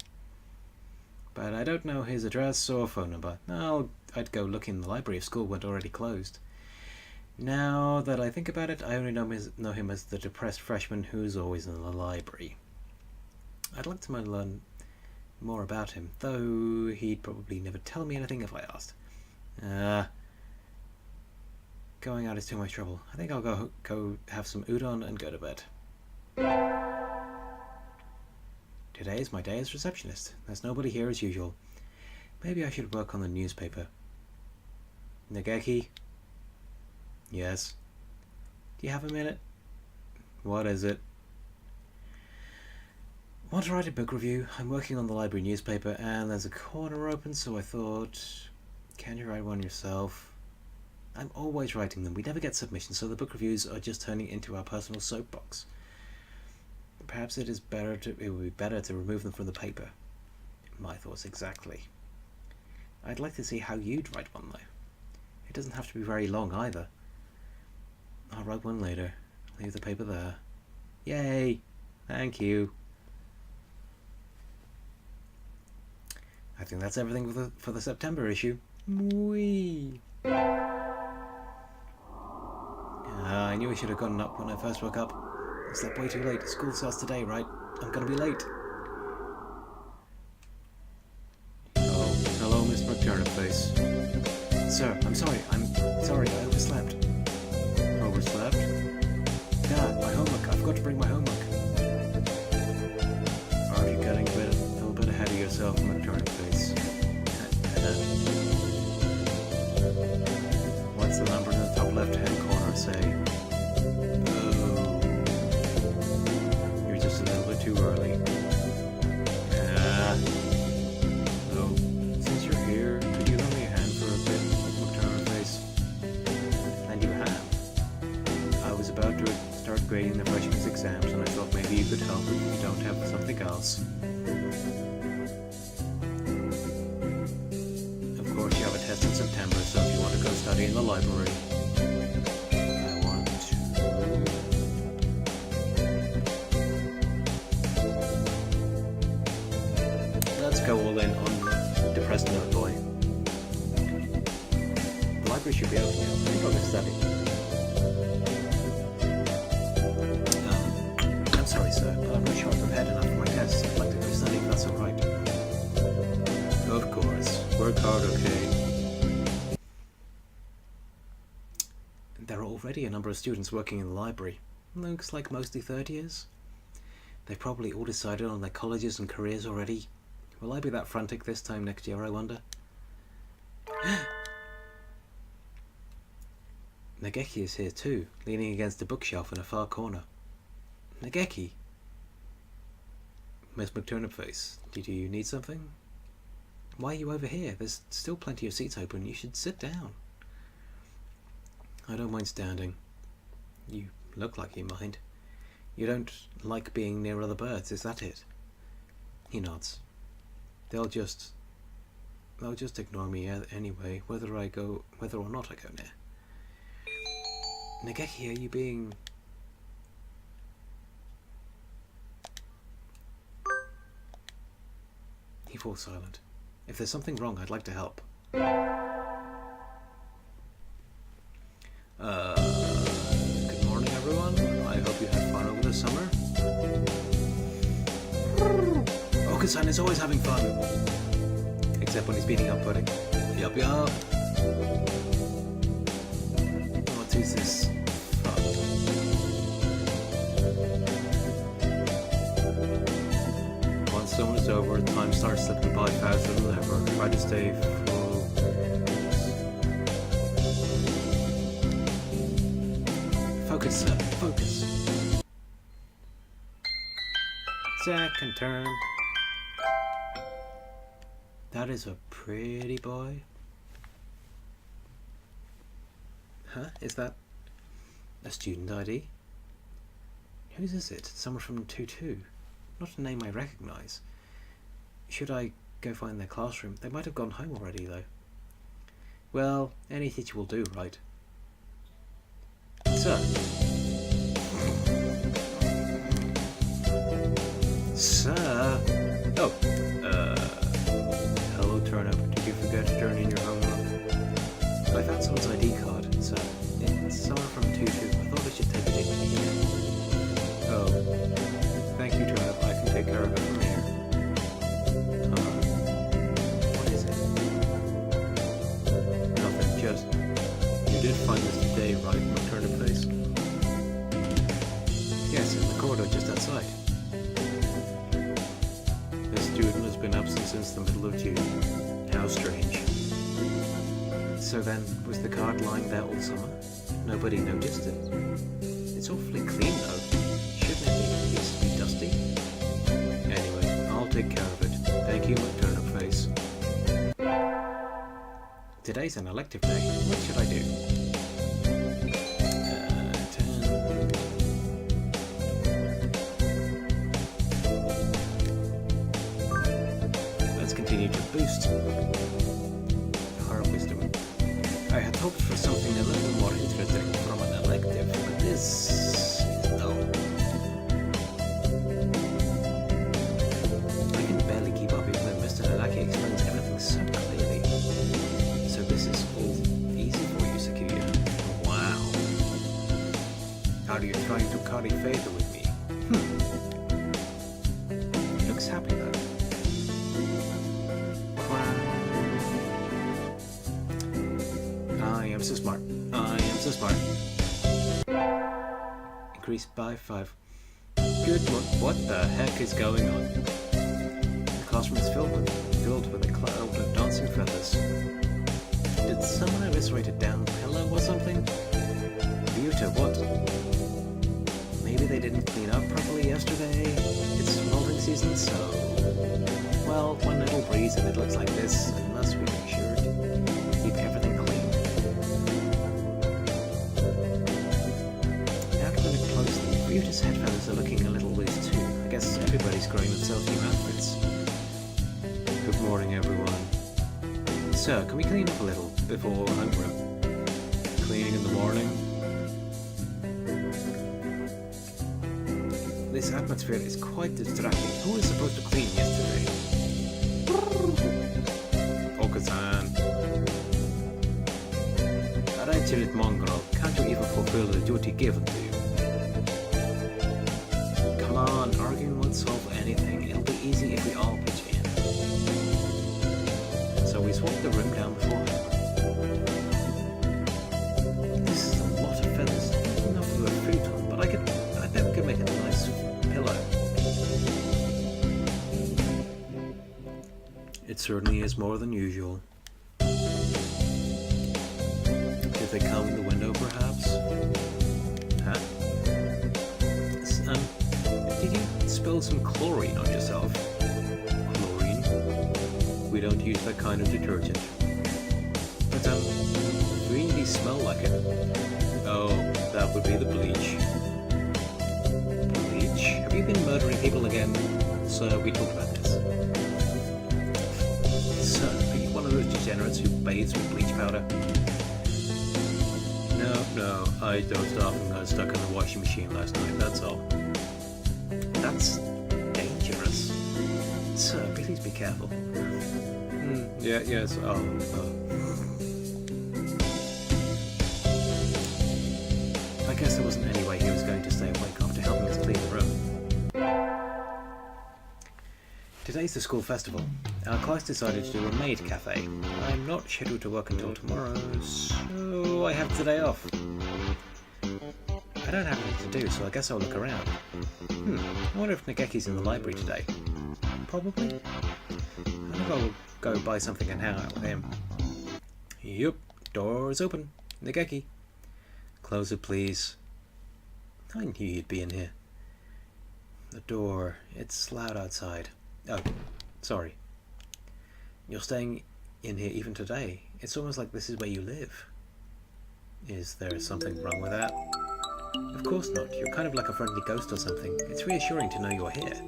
But I don't know his address or phone number. I'd go look in the library if school weren't already closed. Now that I think about it, I only know him as the depressed freshman who's always in the library. I'd like to learn more about him, though he'd probably never tell me anything if I asked. Going out is too much trouble. I think I'll go have some udon and go to bed. Today is my day as receptionist. There's nobody here as usual. Maybe I should work on the newspaper. Nageki? Yes? Do you have a minute? What is it? Want to write a book review? I'm working on the library newspaper and there's a corner open, so I thought, can you write one yourself? I'm always writing them. We never get submissions, so the book reviews are just turning into our personal soapbox. Perhaps it would be better to remove them from the paper. My thoughts exactly. I'd like to see how you'd write one though. It doesn't have to be very long either. I'll write one later. Leave the paper there. Yay! Thank you. I think that's everything for the September issue. Whee! I knew I should have gotten up when I first woke up. I slept way too late. School starts today, right? I'm gonna be late. Oh, hello, Miss McTurnipface. Sir, I'm sorry. I overslept. Overslept? Dad, my homework. I forgot to bring my homework. Aren't you getting a little bit ahead of yourself, McTurnipface? What's the number in the top left-hand corner say? Oh, you're just a little bit too early. So, since you're here, could you lend me a hand for a bit, McTurnipface? And you have. I was about to start grading the freshmen's exams, and I thought maybe you could help if you don't have something else. Of course, you have a test in September, so if you want to go study in the library, I want to... Let's go all in on depressed note boy. The library should be open now. I think I'll go study. I'm sorry, sir, but I'm not sure I'm prepared enough for my tests. I'd like to go study if that's alright. Of course. Work hard, okay? There are already a number of students working in the library. Looks like mostly third years. They've probably all decided on their colleges and careers already. Will I be that frantic this time next year, I wonder? Nageki is here too, leaning against a bookshelf in a far corner. Nageki? Miss McTurnipface, did you need something? Why are you over here? There's still plenty of seats open. You should sit down. I don't mind standing. You look like you mind. You don't like being near other birds, is that it? He nods. They'll just ignore me anyway, whether or not I go near. Nageki, are you being... He falls silent. If there's something wrong, I'd like to help. Good morning, everyone. I hope you had fun over the summer. Oka-san is always having fun. Except when he's beating up Pudding. Yup, yup. What is this? Fuck. Once summer is over, time starts slipping by faster than ever. Try to stay full. Focus, sir. Focus. Second turn. That is a pretty boy. Huh? Is that a student ID? Whose is it? Someone from 2-2. Not a name I recognise. Should I go find their classroom? They might have gone home already, though. Well, any teacher will do, right? Sir. Sir? Oh, hello, Turnip. Did you forget to turn in your homework? I found someone's ID card, sir. It's someone from 2-2. I thought I should take it in here. Oh. Thank you, Turnip. I can take care of it from here. What is it? Nothing, just... You did find this today, right, McTurnipface? Yes, in the corridor just outside. This student has been absent since the middle of June. How strange. So then, was the card lying there all summer? Nobody noticed it? It's awfully clean, though. Shouldn't it be dusty? Anyway, I'll take care of it. Thank you, McTurnipface. Today's an elective day. What should I do? 10. Let's continue to boost our wisdom. I had hoped for something a little more interesting from an elective. This is dull. I can barely keep up even though Mr. Nanaki explains everything so clearly. So this is all easy for you, Sakuya. Wow. Are you trying to curry favor with me? He looks happy though. I am so smart. I am so smart. Increased by 5. Good. What the heck is going on? The classroom is filled with a cloud of dancing feathers. Did someone eviscerate a down pillow or something? Ryuta, what? Maybe they didn't clean up properly yesterday. It's molting season, so... Well, one little breeze and it looks like this, and must be sure to keep everything clean. Now to look closely, Ryuta's head feathers are looking a little loose too. I guess everybody's growing themselves new outfits. Good morning, everyone. Sir, can we clean up a little before homeroom? Cleaning in the morning? This atmosphere is quite distracting. Who was supposed to clean yesterday? Okasan. Wretched mongrel, can't you even fulfill the duty given to you? Come on, arguing won't solve anything. It'll be easy if we all pitch in. So we swapped the room down before homeroom. This is a lot of feathers. Enough for a futon, but I bet we could make a nice pillow. It certainly is more than usual. Did they come in the window, perhaps? Huh? Did you spill some chlorine on yourself? Chlorine? We don't use that kind of detergent. But, really smell like it. Oh, that would be the bleach. Bleach? Have you been murdering people again? Sir, we talked about this. Sir, are you one of those degenerates who bathes with bleach powder? No, I dozed off and got stuck in the washing machine last night, that's all. That's dangerous. Sir, please be careful. Yes, I guess there wasn't any way he was going to stay awake after helping us clean the room. Today's the school festival. Our class decided to do a maid cafe. I'm not scheduled to work until tomorrow, so I have today off. I don't have anything to do, so I guess I'll look around. I wonder if Nageki's in the library today. Probably. I think I'll go buy something and hang out with him. Yup, door's open. Nageki. Close it, please. I knew you'd be in here. The door, it's loud outside. Oh, sorry. You're staying in here even today. It's almost like this is where you live. Is there something wrong with that? Of course not. You're kind of like a friendly ghost or something. It's reassuring to know you're here.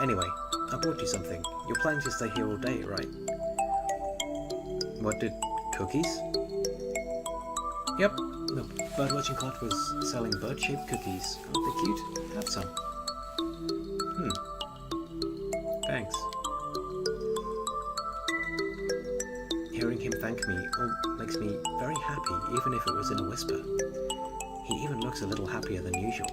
Anyway, I brought you something. You're planning to stay here all day, right? What did... cookies? Yep. The birdwatching cart was selling bird-shaped cookies. Aren't they cute? Have some. Thanks. Hearing him thank me makes me very happy, even if it was in a whisper. He even looks a little happier than usual.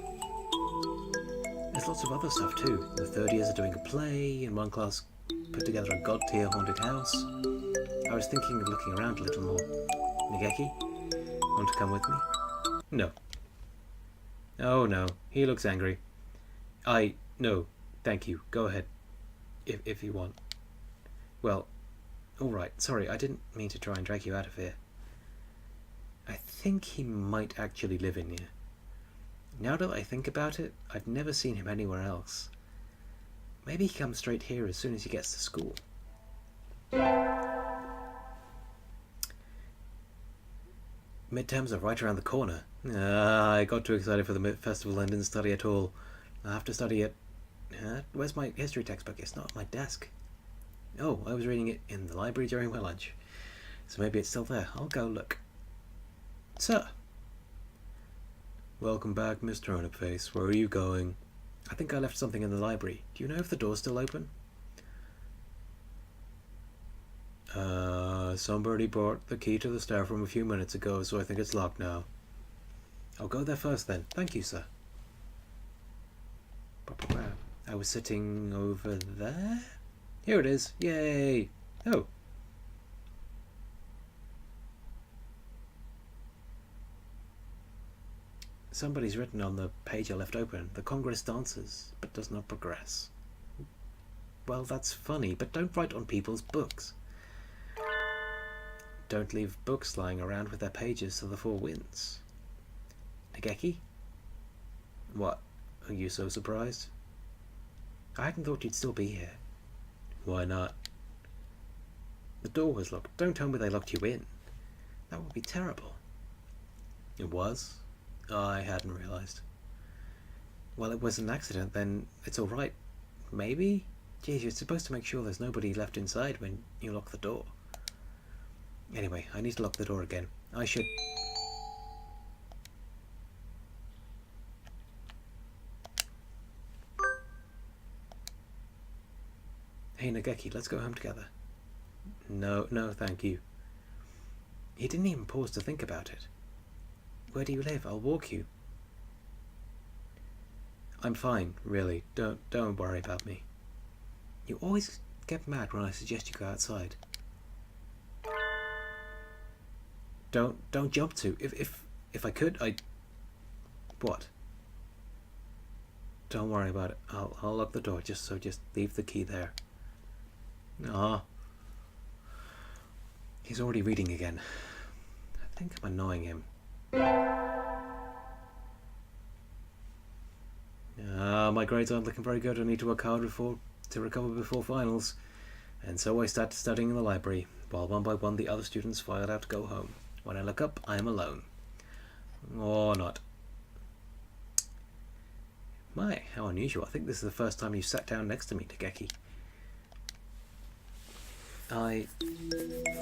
There's lots of other stuff too. The third years are doing a play, and one class put together a god-tier haunted house. I was thinking of looking around a little more. Nageki, want to come with me? No. Oh no, he looks angry. No, thank you. Go ahead. If you want. Well, alright, sorry, I didn't mean to try and drag you out of here. I think he might actually live in here. Now that I think about it, I've never seen him anywhere else. Maybe he comes straight here as soon as he gets to school. Midterms are right around the corner. I got too excited for the festival and didn't study at all. I have to study it. Where's my history textbook? It's not at my desk. Oh, I was reading it in the library during my lunch. So maybe it's still there. I'll go look. Sir. Welcome back, Miss Turnipface. Where are you going? I think I left something in the library. Do you know if the door's still open? Somebody brought the key to the staff room a few minutes ago, so I think it's locked now. I'll go there first then. Thank you, sir. I was sitting over there? Here it is. Yay! Oh. Somebody's written on the page I left open, the Congress dances, but does not progress. Well, that's funny, but don't write on people's books. Don't leave books lying around with their pages to the four winds. Nageki? What? Are you so surprised? I hadn't thought you'd still be here. Why not? The door was locked. Don't tell me they locked you in. That would be terrible. It was? I hadn't realised. Well, it was an accident, then it's alright. Maybe? Geez, you're supposed to make sure there's nobody left inside when you lock the door. Anyway, I need to lock the door again. I should... Hey Nageki, let's go home together. No, thank you. He didn't even pause to think about it. Where do you live? I'll walk you. I'm fine, really. Don't worry about me. You always get mad when I suggest you go outside. Don't jump to. If I could, I'd... What? Don't worry about it. I'll lock the door. Just leave the key there. Ah. He's already reading again. I think I'm annoying him. My grades aren't looking very good. I need to work hard to recover before finals. And so I started studying in the library, while one by one the other students filed out to go home. When I look up, I am alone. Or not. My, how unusual. I think this is the first time you sat down next to me, Nageki. I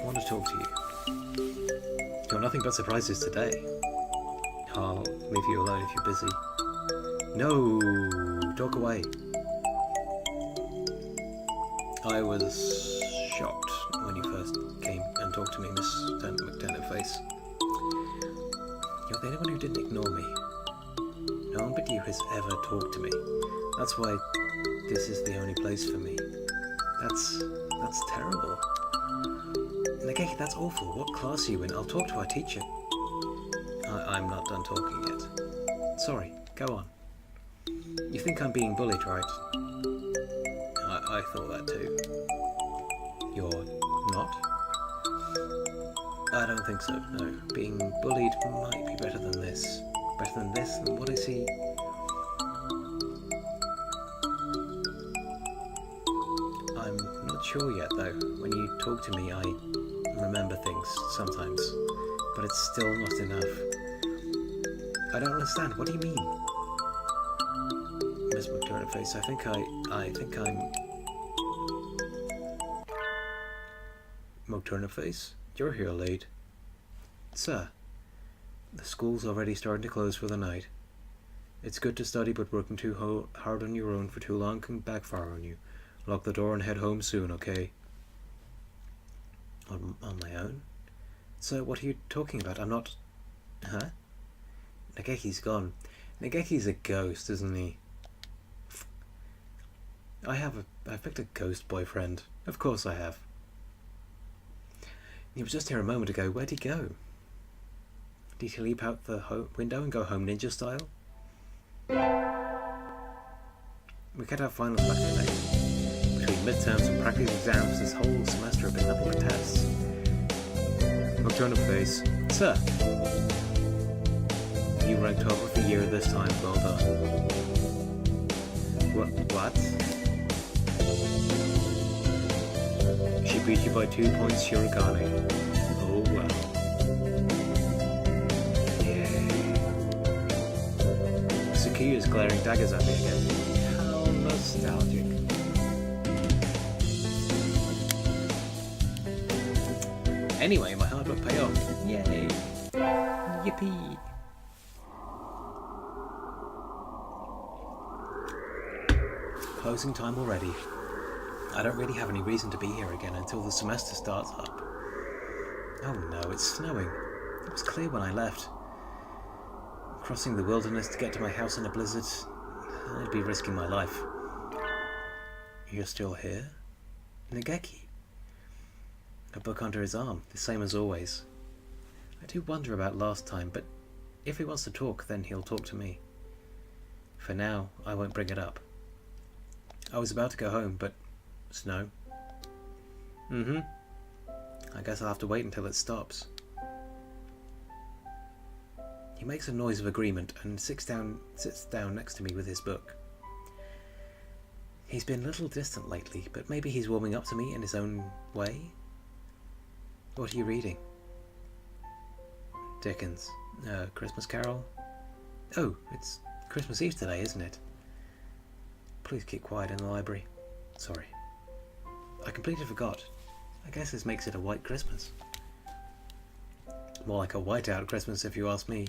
want to talk to you. Got nothing but surprises today. I'll leave you alone if you're busy. No! Talk away. I was shocked when you first came and talked to me, Miss McTurnipface. You're the only one who didn't ignore me. No one but you has ever talked to me. That's why this is the only place for me. That's terrible. Nageki, that's awful. What class are you in? I'll talk to our teacher. I'm not done talking yet. Sorry, go on. You think I'm being bullied, right? I thought that too. You're not? I don't think so, no. Being bullied might be better than this. Better than this? And what is he? I'm not sure yet, though. When you talk to me, I remember things sometimes. But it's still not enough. I don't understand. What do you mean? Miss McTurnipface, I think I'm... McTurnipface? You're here late. Sir, the school's already starting to close for the night. It's good to study, but working too hard on your own for too long can backfire on you. Lock the door and head home soon, okay? On my own? Sir, what are you talking about? I'm not... Huh? Nageki's gone. Nageki's a ghost, isn't he? I've picked a ghost boyfriend. Of course I have. He was just here a moment ago. Where'd he go? Did he leap out the window and go home ninja style? We can't have finals back today. Between midterms and practice exams, this whole semester have been nothing but tests. McTurnipface. Sir! You ranked top of the year this time. Well done. What? She beat you by 2 points, Shirogane. Oh wow. Yay. Sukiya's glaring daggers at me again. How nostalgic. Anyway, my hard work paid off. Yay. Yippee. closing time already. I don't really have any reason to be here again until the semester starts up. Oh no, it's snowing. It was clear when I left. Crossing the wilderness to get to my house in a blizzard, I'd be risking my life. You're still here? Nageki. A book under his arm, the same as always. I do wonder about last time, but if he wants to talk, then he'll talk to me. For now, I won't bring it up. I was about to go home, but snow. I guess I'll have to wait until it stops. He makes a noise of agreement and sits down next to me with his book. He's been a little distant lately, but maybe he's warming up to me in his own way. What are you reading? Dickens. Christmas Carol? Oh, it's Christmas Eve today, isn't it? Please keep quiet in the library. Sorry. I completely forgot. I guess this makes it a white Christmas. More like a white-out Christmas if you ask me.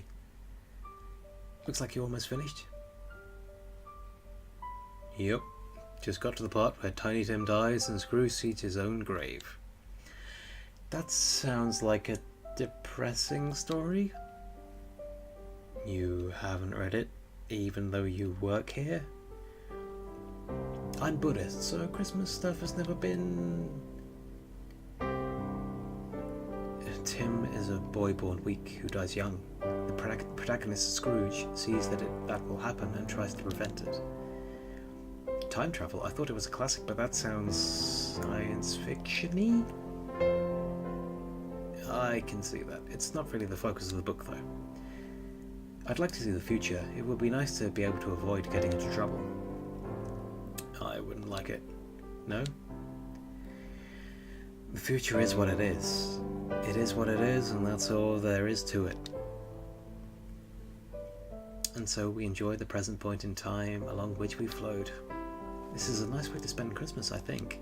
Looks like you're almost finished. Yep. Just got to the part where Tiny Tim dies and Scrooge seeks his own grave. That sounds like a depressing story. You haven't read it, even though you work here? I'm Buddhist, so Christmas stuff has never been... Tim is a boy born weak who dies young. The protagonist, Scrooge, sees that will happen and tries to prevent it. Time travel? I thought it was a classic, but that sounds science fiction-y? I can see that. It's not really the focus of the book, though. I'd like to see the future. It would be nice to be able to avoid getting into trouble. I wouldn't like it. No? The future is what it is. It is what it is, and that's all there is to it. And so we enjoy the present point in time along which we flowed. This is a nice way to spend Christmas, I think.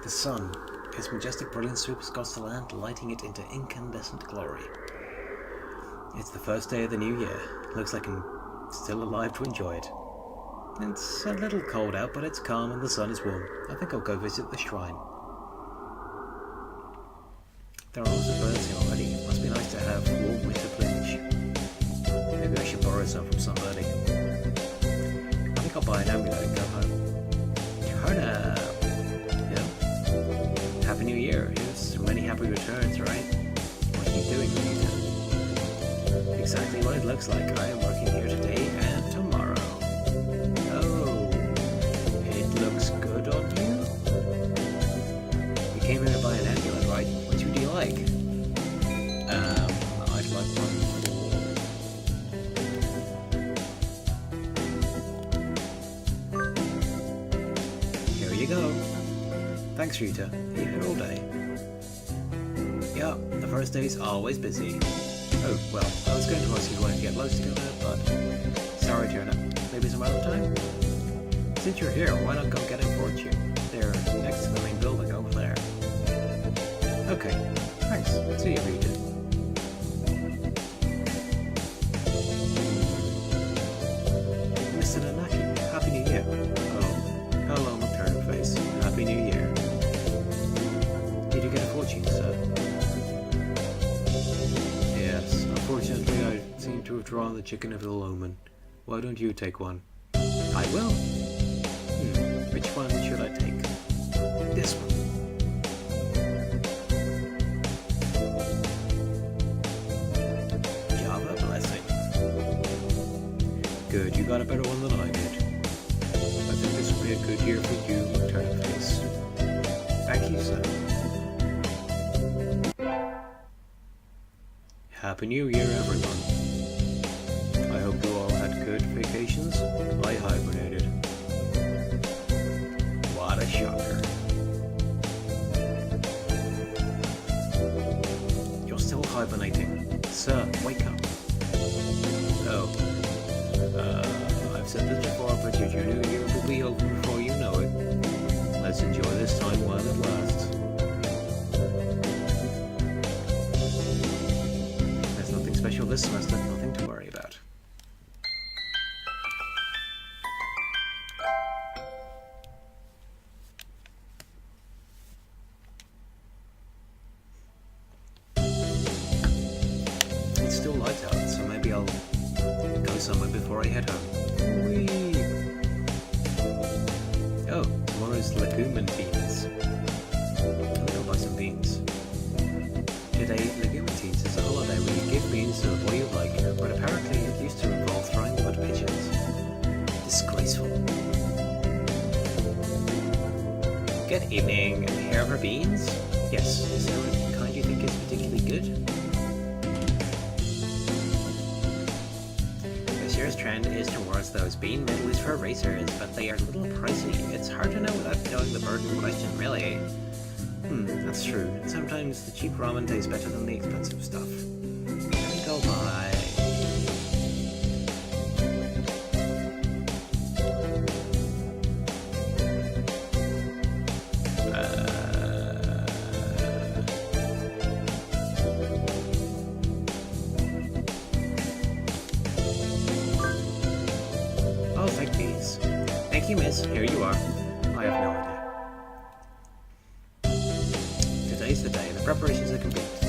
The sun, its majestic brilliance sweeps across the land, lighting it into incandescent glory. It's the first day of the new year. Looks like I'm still alive to enjoy it. It's a little cold out, but it's calm and the sun is warm. I think I'll go visit the shrine. There are lots of birds here already. It must be nice to have warm winter plumage. Maybe I should borrow some from somebody. I think I'll buy an amulet and go home. Turn up! Yeah. Happy New Year. Here's many happy returns, right? What are you doing, Rita? Exactly what it looks like. I am working here today and tomorrow. Oh, it looks good on you? You came here to buy an amulet, right? Which would you like? I'd like one for... Here you go. Thanks, Rita. You here all day? Yeah, the first day's always busy. Oh, well, I was going to ask you if you wanted to get loads together, but sorry, Turner. Maybe some other time? Since you're here, why not go get a fortune? They're next to the main building over there. Okay, thanks. See you, Rita. Mr. Nanaki, Happy New Year. Oh, hello, maternal face. Happy New Year. Did you get a fortune, sir? Yes, unfortunately I seem to have drawn the chicken of ill omen. Why don't you take one? I will. Which one should I take? This one. Java blessing. Good, you got a better one than I did. I think this will be a good year for you, Turnip Face. Thank you, sir. Happy New Year, everyone. I hope you all had good vacations. I hibernated. What a shocker. You're still hibernating. Sir, wake up. Oh. I've said this before, but your new year will be over before you know it. Let's enjoy this time while it lasts. There's nothing special this semester, nothing to worry about. It's still light out, so maybe I'll go somewhere before I head home. Whee! Oh, tomorrow's Legumantines. I'll buy some beans. Today, Legumantines is a holiday where you give beans to a boy you like, but apparently it used to involve throwing them at pigeons. Disgraceful. Good evening. Here for beans? Yes. Is there a kind you think is particularly good? This year's trend is towards those bean medleys for racers, but they are a little pricey. It's hard to know without knowing the bird in question, really. That's true. Sometimes the cheap ramen tastes better than the expensive stuff. Let me go buy... I'll take these. Thank you, miss. Here you are. I have no idea. Today's the day. The preparations are complete.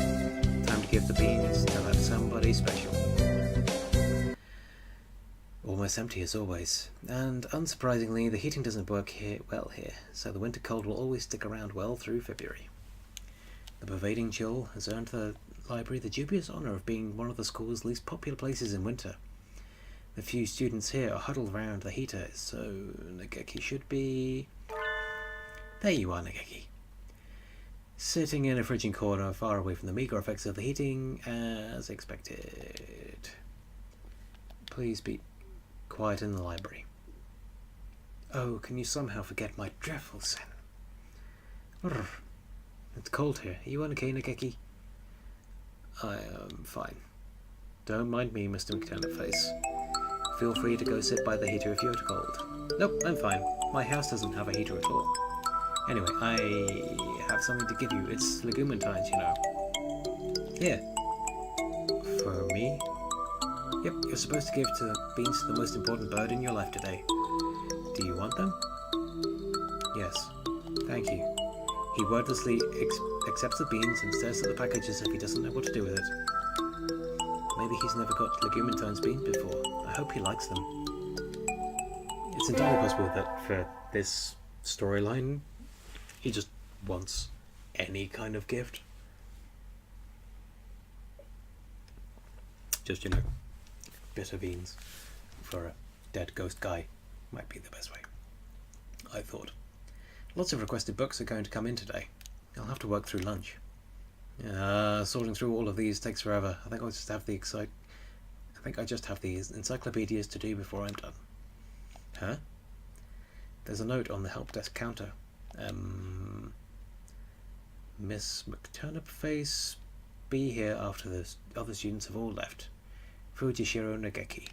Time to give the beans to that somebody special. Almost empty as always. And unsurprisingly, the heating doesn't work well here, so the winter cold will always stick around well through February. The pervading chill has earned the library the dubious honour of being one of the school's least popular places in winter. The few students here are huddled around the heater, so Nageki should be... There you are, Nageki. Sitting in a frigid corner far away from the meagre effects of the heating, as expected. Please be quiet in the library. Oh, can you somehow forget my dreadful sin? Urgh. It's cold here. Are you okay, Nageki? I am fine. Don't mind me, Mr. McTurnipface. Feel free to go sit by the heater if you're cold. Nope, I'm fine. My house doesn't have a heater at all. Anyway, I have something to give you. It's Legumantines, you know. Here. For me? Yep, you're supposed to give beans to the most important bird in your life today. Do you want them? Yes. Thank you. He wordlessly accepts the beans and stares at the package as if he doesn't know what to do with it. Maybe he's never got Legumantines beans before. I hope he likes them. It's entirely possible that for this storyline, he just wants any kind of gift. Just, you know, bitter beans for a dead ghost guy might be the best way, I thought. Lots of requested books are going to come in today. I'll have to work through lunch. Sorting through all of these takes forever. I think I just have these encyclopedias to do before I'm done. Huh? There's a note on the help desk counter. Miss McTurnipface, be here after the other students have all left. Fujishiro Nageki.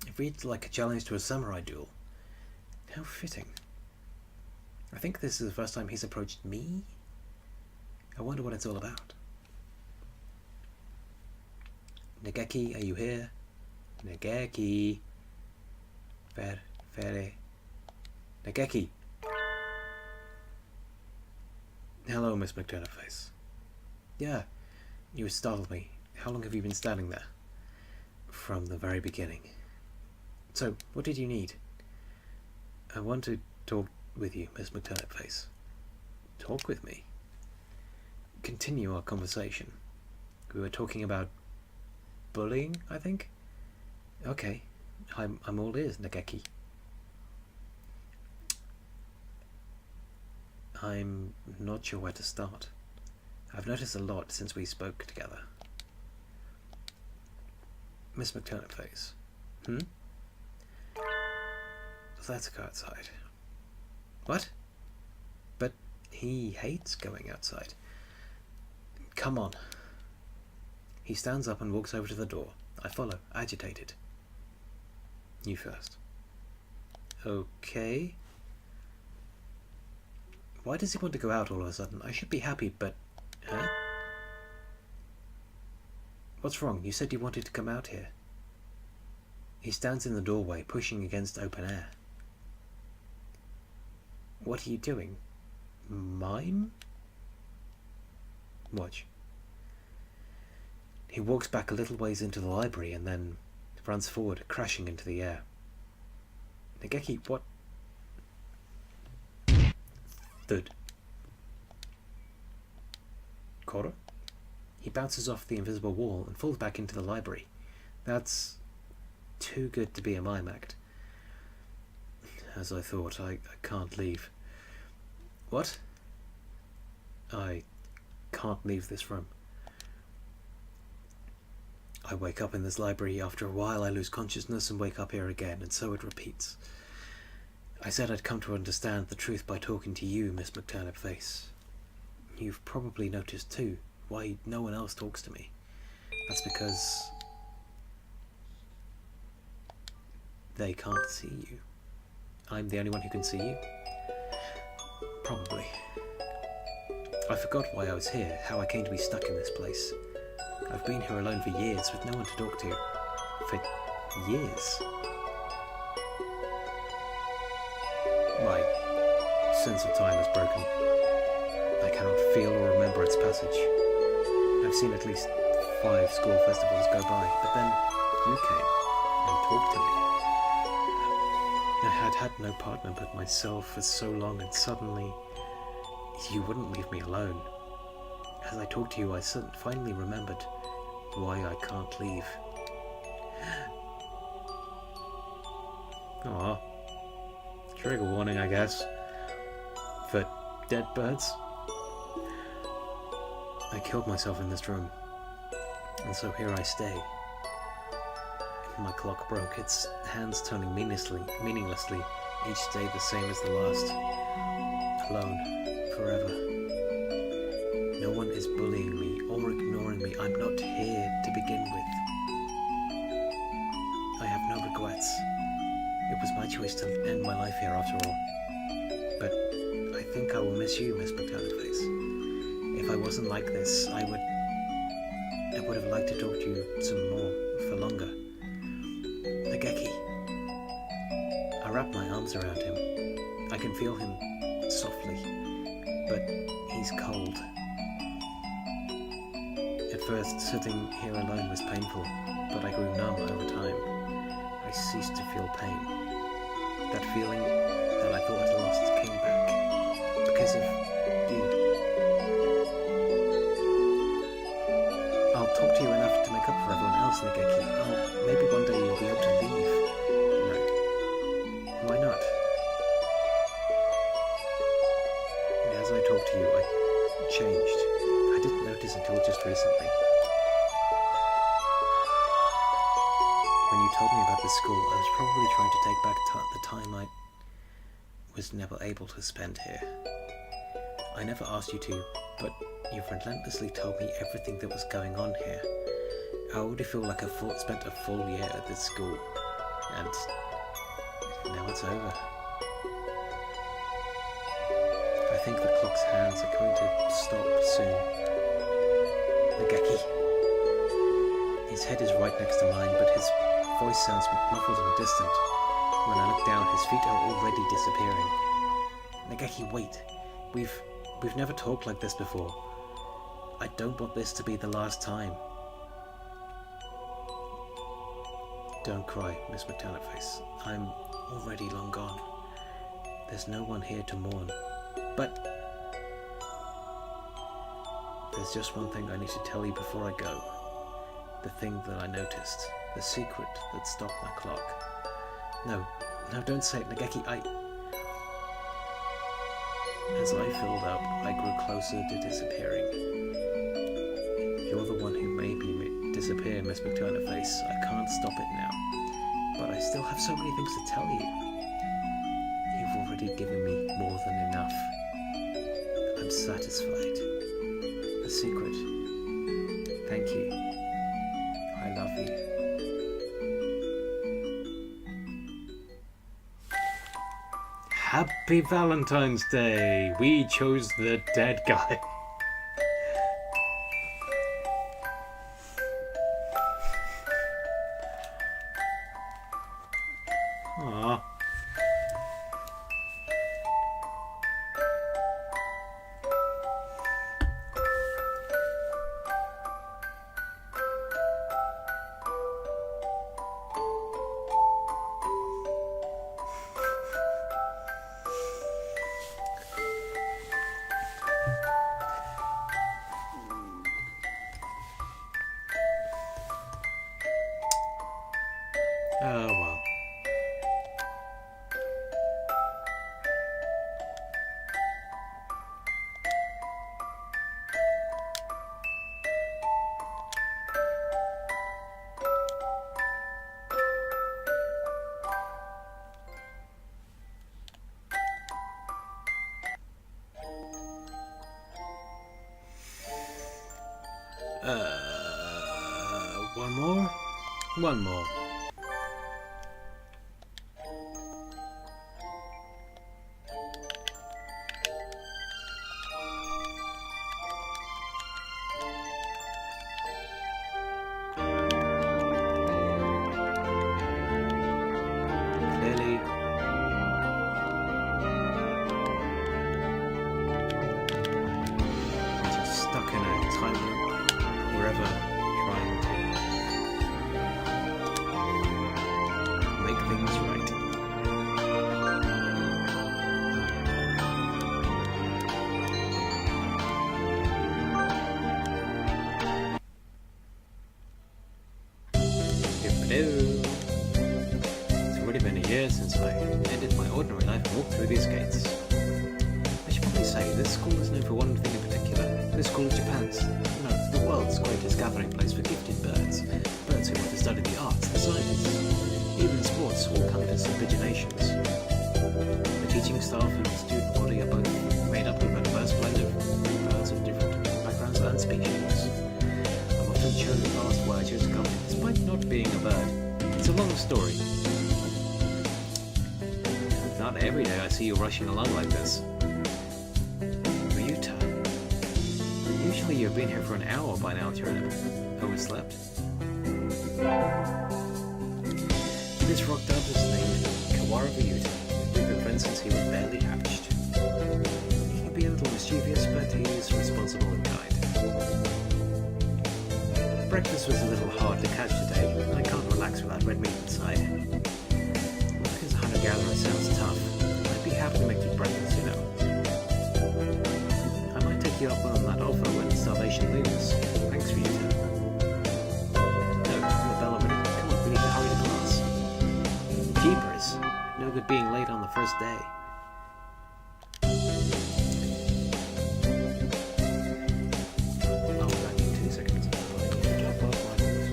It reads like a challenge to a samurai duel. How fitting. I think this is the first time he's approached me. I wonder what it's all about. Nageki, are you here? Nageki. Fere. Nageki. Hello, Miss McTurnipface. Yeah, you startled me. How long have you been standing there? From the very beginning. So, what did you need? I want to talk with you, Miss McTurnipface. Talk with me? Continue our conversation. We were talking about bullying, I think? Okay, I'm all ears, Nageki. I'm not sure where to start. I've noticed a lot since we spoke together. Miss McTurnipface. Let's go outside. What? But he hates going outside. Come on. He stands up and walks over to the door. I follow, agitated. You first. Okay. Why does he want to go out all of a sudden? I should be happy, but... Huh? What's wrong? You said you wanted to come out here. He stands in the doorway, pushing against open air. What are you doing? Mime? Watch. He walks back a little ways into the library and then runs forward, crashing into the air. Nageki, what? Thud. Koro? He bounces off the invisible wall and falls back into the library. That's too good to be a mime act. As I thought, I can't leave. What? I can't leave this room. I wake up in this library. After a while I lose consciousness and wake up here again, and so it repeats. I said I'd come to understand the truth by talking to you, Miss McTurnipface. You've probably noticed too why no one else talks to me. That's because they can't see you. I'm the only one who can see you? Probably. I forgot why I was here, how I came to be stuck in this place. I've been here alone for years with no one to talk to. For years. My sense of time is broken. I cannot feel or remember its passage. I've seen at least 5 school festivals go by, but then you came and talked to me. I had had no partner but myself for so long, and suddenly you wouldn't leave me alone. As I talked to you, I finally remembered why I can't leave. Aw. Trigger warning, I guess. For dead birds. I killed myself in this room, and so here I stay. My clock broke, its hands turning meaninglessly, each day the same as the last. Alone, forever. No one is bullying me or ignoring me. I'm not here to begin with. I have no regrets. It was my choice to end my life here after all. But I think I will miss you, Miss McTurnipface. If I wasn't like this, I would have liked to talk to you some more, for longer. Nageki. I wrap my arms around him. I can feel him softly, but he's cold. At first, sitting here alone was painful, but I grew numb over time. I ceased to feel pain. That feeling that I thought I'd lost came back because of you. I'll talk to you enough to make up for everyone else, Nageki. Maybe one day you'll be able to leave. No. Why not? As I talked to you, I changed. I didn't notice until just recently. When you told me about the school, I was probably trying to take back the time I was never able to spend here. I never asked you to, but you relentlessly told me everything that was going on here. I already feel like I've spent a full year at this school, and now it's over. I think the clock's hands are going to stop soon. Nageki. His head is right next to mine, but his voice sounds muffled and distant. When I look down, his feet are already disappearing. Nageki, wait. We've never talked like this before. I don't want this to be the last time. Don't cry, Miss McTurnipface. I'm already long gone. There's no one here to mourn. But there's just one thing I need to tell you before I go. The thing that I noticed. The secret that stopped my clock. No, don't say it, Nageki. As I filled up, I grew closer to disappearing. You're the one who made me disappear, Miss McTurnipface. I can't stop it now. But I still have so many things to tell you. You've already given me more than enough. I'm satisfied. The secret. Thank you. I love you. Happy Valentine's Day! We chose the dead guy. Aww. Oh well. One more? One more. Clearly, just stuck in a time loop, forever trying to make things right. Hello. It's already been a year since I ended my ordinary life and walked through these gates. I should probably say this school is known for one thing in particular. This school is Japan's, no, it's the world's greatest gathering place for gifted birds. Birds who want to study the arts, the sciences, even sports, all come to some pigeonations. The teaching staff and student body are both made up of a diverse blend of birds of different backgrounds and species. I'm often asked why I chose to come, despite not being a bird. It's a long story. Not every day I see you rushing along like this. Ryuta. Usually you've been here for an hour by now, Turnip. Overslept. This rock dove is named Kawara Ryuta. We've been friends since he was barely hatched. He can be a little mischievous, but he is responsible and kind. Breakfast was a little hard to catch today. I can't relax without red meat inside. Work as a hunter-gatherer sounds tough. I'd be happy to make you breakfast, you know. I might take you up on that offer when starvation looms. Thanks, Ryuta. No, the bell already. Come on, we need to hurry to class. Jeepers. No good being late on the first day. I'll be back in 2 seconds. I need to drop off my horse.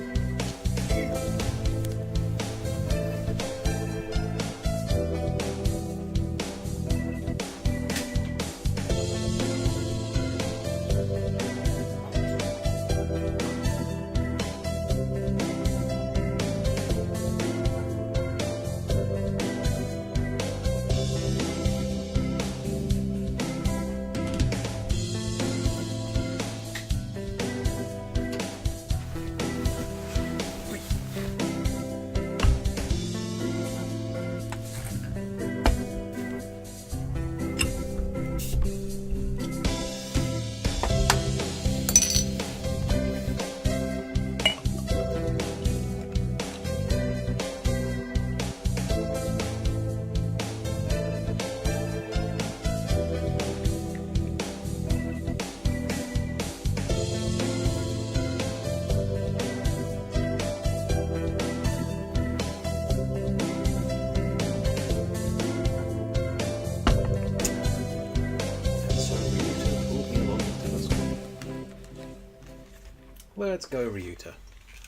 Let's go, Ryuta.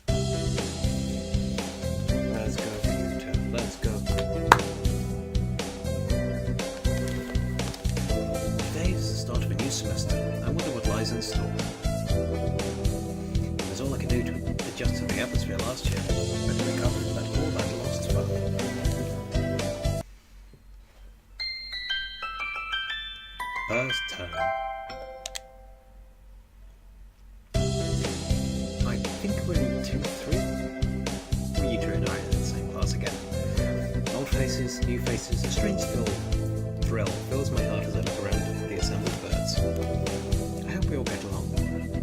Let's go, Ryuta. Let's go. Today is the start of a new semester. I wonder what lies in store. It was all I could do to adjust to the atmosphere last year. Better recover from all that lost fun. think we're in 2-3. You two and I are in the same class again. Old faces, new faces, a strange thrill fills my heart as I look around the assembled birds. I hope we all get along.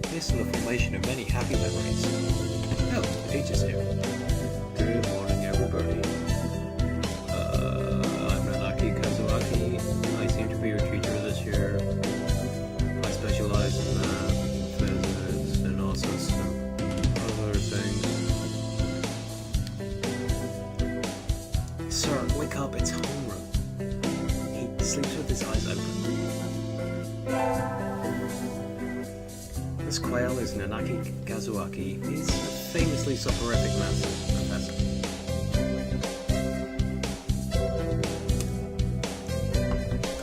Here's to the formation of many happy memories. Oh, the teacher's here. Good morning, everybody. I'm Nanaki Kazuaki. I seem to be your teacher this year. I specialize in math, physics, and also some other things. Sir, wake up, it's homeroom. He sleeps with his eyes open. This quail is Nanaki Kazuaki. He's a famously soporific math professor.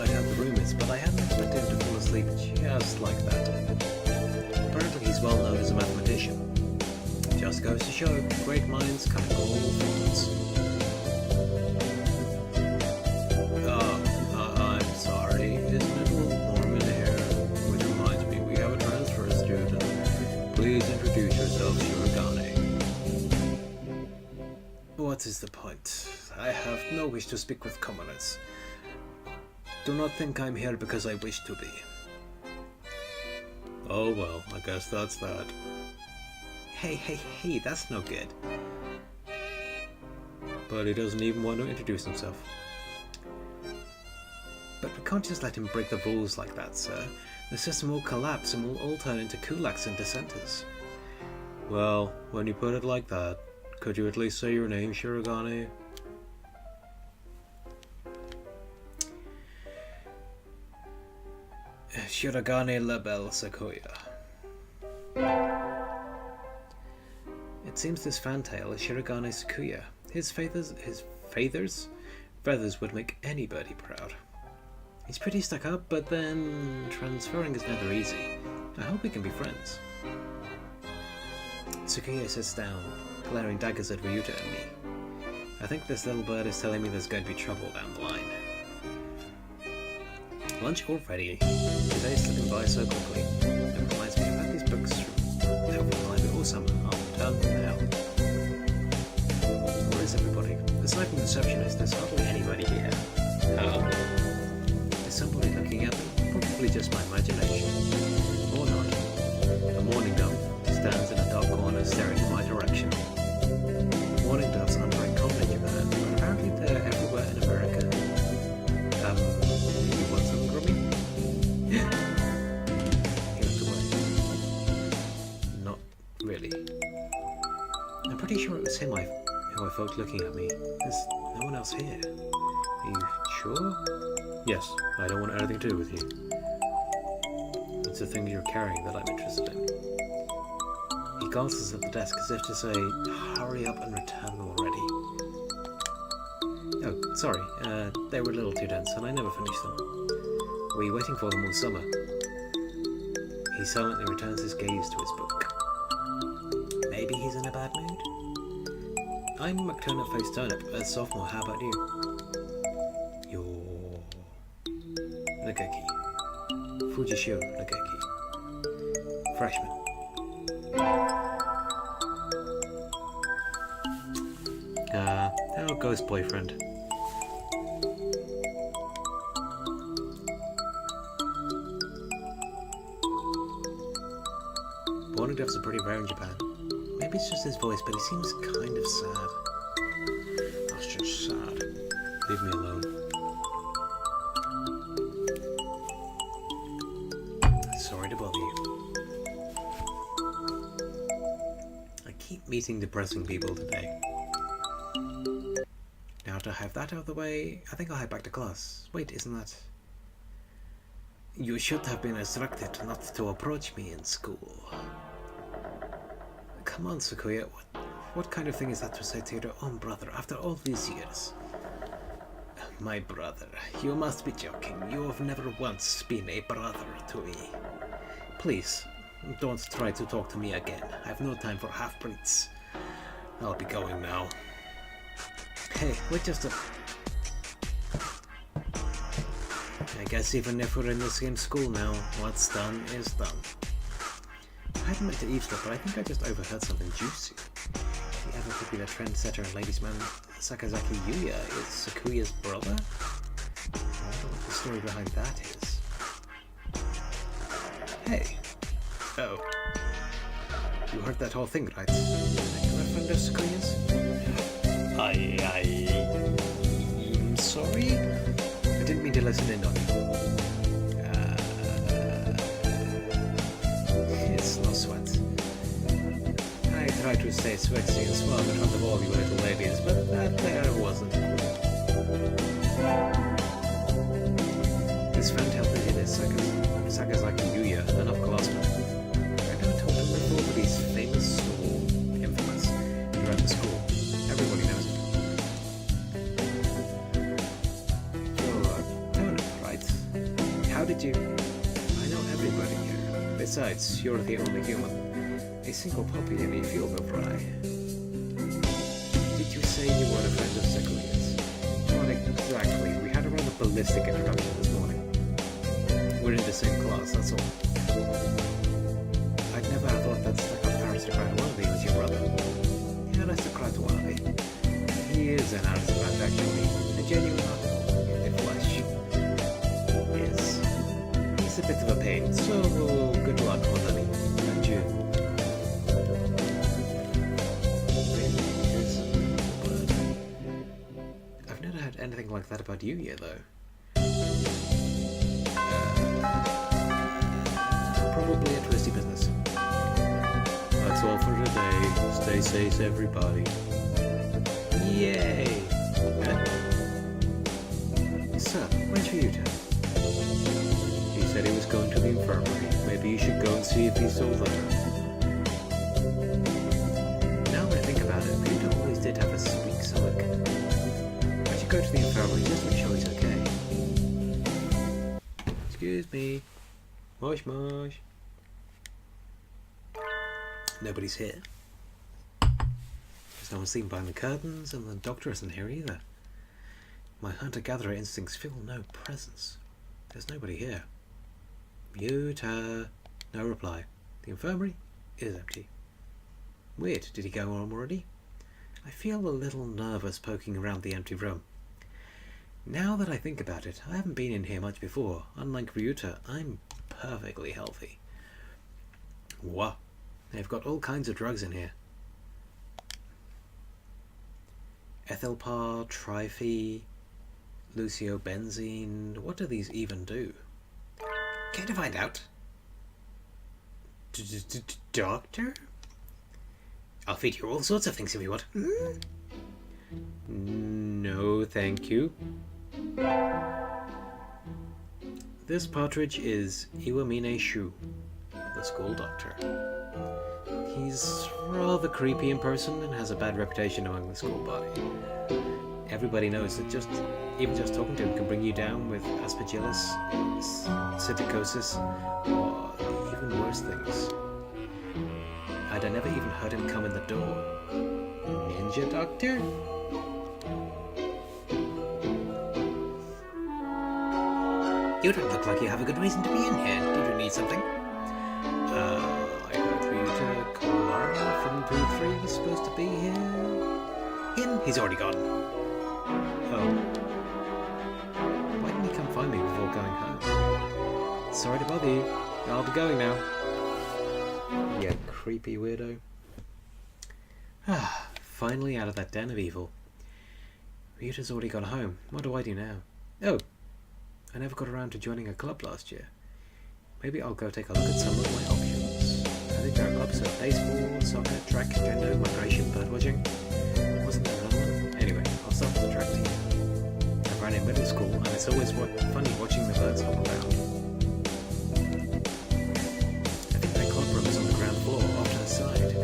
I heard the rumours, but I hadn't expected him to fall asleep just like that. Apparently he's well known as a mathematician. Just goes to show, great minds come in all forms. I'm sorry, isn't it a little warm in here? Which reminds me, we have a transfer student. Please introduce yourself, Shirogane. What is the point? I have no wish to speak with commoners. Do not think I'm here because I wish to be. Oh well, I guess that's that. Hey, that's no good. But he doesn't even want to introduce himself. But we can't just let him break the rules like that, sir. The system will collapse and we'll all turn into kulaks and dissenters. Well, when you put it like that, could you at least say your name, Shirogane? Shirogane Label Sequoia. It seems this fantail is Shirogane Sequoia. His feathers would make anybody proud. He's pretty stuck up, but then transferring is never easy. I hope we can be friends. Tsukuya sits down, glaring daggers at Ryuta and me. I think this little bird is telling me there's going to be trouble down the line. Lunch already. Today's slipping by so quickly. It reminds me, I've had these books from Hatoful all summer. I'll return them now. Where is everybody? Aside from the receptionist, there's hardly anybody here. Oh. Is somebody looking at me? Probably just my imagination. Or not. A mourning dove stands in a dark corner staring in my direction. Mourning doves aren't very common in Japan, but apparently they're everywhere in America. You want something from me? He looked away. Not really. I'm pretty sure it was him who I felt looking at me. There's no one else here. Are you sure? Yes, I don't want anything to do with you. It's the things you're carrying that I'm interested in. He glances at the desk as if to say, hurry up and return them already. Oh, sorry, they were a little too dense and I never finished them. Were you waiting for them all summer? He silently returns his gaze to his book. Maybe he's in a bad mood? I'm McTurnip-Faced Turnip, a sophomore. How about you? You're... Nageki. Fujishiro Nageki. Freshman. How goes boyfriend? Mourning doves are pretty rare in Japan. Maybe it's just his voice, but he seems kind of sad. That's just sad. Leave me alone. Sorry to bother you. I keep meeting depressing people today. Now to have that out of the way, I think I'll head back to class. Wait, isn't that... You should have been instructed not to approach me in school. Come on, Sequoia, what kind of thing is that to say to your own brother after all these years? My brother, you must be joking. You have never once been a brother to me. Please, don't try to talk to me again. I have no time for half-breeds. I'll be going now. Hey, we're just a... I guess even if we're in the same school now, what's done is done. I hadn't meant to eavesdrop, but I think I just overheard something juicy. The ever-popular trendsetter and ladies' man Sakazaki Yuya is Sakuya's brother? I wonder what the story behind that is. Hey! Oh. You heard that whole thing, right? Like a friend of Sakuya's? I'm sorry? I didn't mean to listen in on you. It's no sweat. I tried to stay sweaty and smart in front of all you little ladies, but that there wasn't. His friend helped me in his Sakazaki Yuya, an upperclassman. I never told him before, but he's famous or infamous throughout the school. Everybody knows him. You're grown up, right? How did you... I know everybody here. Besides, you're the only human. A single puppy and a field of rye. Did you say you were a friend of Sakuya's? Not exactly. We had a rather ballistic introduction this morning. We're in the same class, that's all. I'd never have thought that stuck-up aristocrat wannabe was your brother. An aristocrat wannabe. He is an aristocrat, actually. A genuine article in the flesh. Yes. He's a bit of a pain, so good luck, Honey. And you. I've never heard anything like that about you yet, though. Probably a twisty business. That's all for today. Stay safe, everybody. Yay! Sir, where's Ryuta? He said he was going to the infirmary. Maybe you should go and see if he's still there. Now that I think about it, Ryuta always did have a sweet stomach. I should go to the infirmary just to make sure he's okay. Excuse me. Mosh mosh. Nobody's here. There's no one seen behind the curtains, and the doctor isn't here either. My hunter-gatherer instincts feel no presence. There's nobody here. Ryuta. No reply. The infirmary is empty. Weird, did he go home already? I feel a little nervous poking around the empty room. Now that I think about it, I haven't been in here much before. Unlike Ryuta, I'm perfectly healthy. What? They've got all kinds of drugs in here. Ethylpar, Triphe, Luciobenzene. What do these even do? Care to find out? Doctor? I'll feed you all sorts of things if you want. No, thank you. This partridge is Iwamine Shu, the school doctor. He's rather creepy in person and has a bad reputation among the school body. Everybody knows that even just talking to him can bring you down with aspergillus, psittacosis, or even worse things. I never even heard him come in the door. Ninja doctor? You don't look like you have a good reason to be in here. Did you need something? I heard Ryuta Kolara from 2-3 was supposed to be here. Him? He's already gone. Oh. Why didn't he come find me before going home? Sorry to bother you. I'll be going now. You creepy weirdo. Finally out of that den of evil. Ryuta's already gone home. What do I do now? Oh. I never got around to joining a club last year. Maybe I'll go take a look at some of my options. I think there are clubs for baseball, soccer, track, gender, migration, birdwatching. Wasn't there another one? Anyway, I'll start with the track team. I ran in middle school, and it's always funny watching the birds hop around. I think their club room is on the ground floor, off to the side.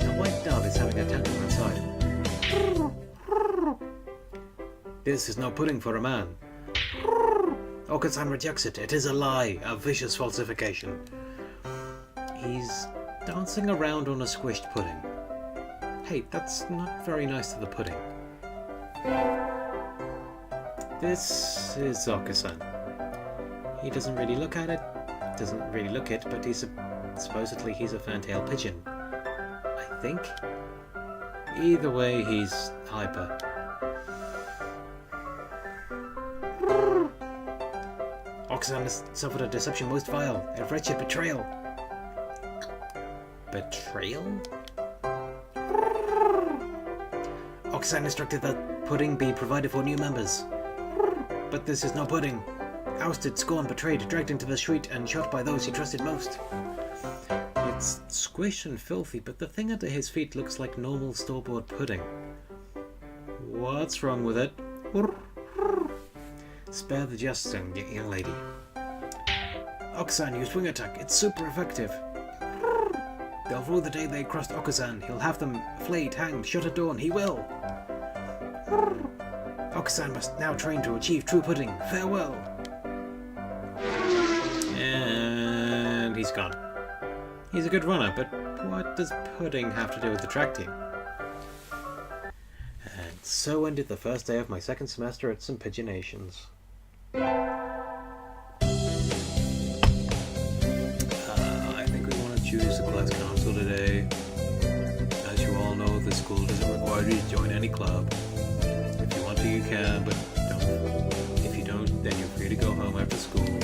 A white dove is having a tantrum outside. This is no pudding for a man. Okasan rejects it. It is a lie, a vicious falsification. He's dancing around on a squished pudding. Hey, that's not very nice to the pudding. This is Okasan. He doesn't really look at it, doesn't really look it, but he's a Supposedly he's a fantail pigeon. I think. Either way, he's hyper. Oxan has suffered a deception most vile, a wretched betrayal. Betrayal? Oxan instructed that pudding be provided for new members. But this is no pudding. Ousted, scorned, betrayed, dragged into the street, and shot by those he trusted most. It's squished and filthy, but the thing under his feet looks like normal store-bought pudding. What's wrong with it? Spare the jesting, young lady. Oxan used wing attack. It's super effective. They'll rue the day they crossed Oxan. He'll have them flayed, hanged, shot at dawn. He will. Oxan must now train to achieve true pudding. Farewell. And he's gone. He's a good runner, but what does pudding have to do with the track team? And so ended the first day of my second semester at St. Pigeonations. I think we want to choose the class council today. As you all know, the school doesn't require you to join any club. If you want to, you can, but don't. If you don't, then you're free to go home after school.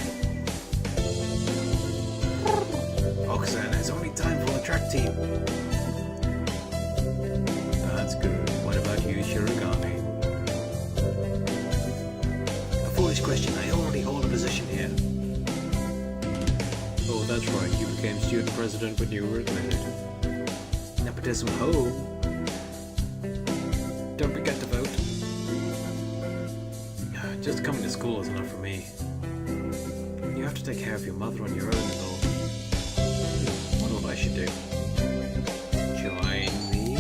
Oxan has only time for the track team. That's good. What about you, Shirogami? A foolish question. I already hold a position here. Oh, that's right. You became student president when you were admitted. Nepotism ho! Don't forget to vote. Just coming to school is enough for me. You have to take care of your mother on your own and all. What I should do? Join me?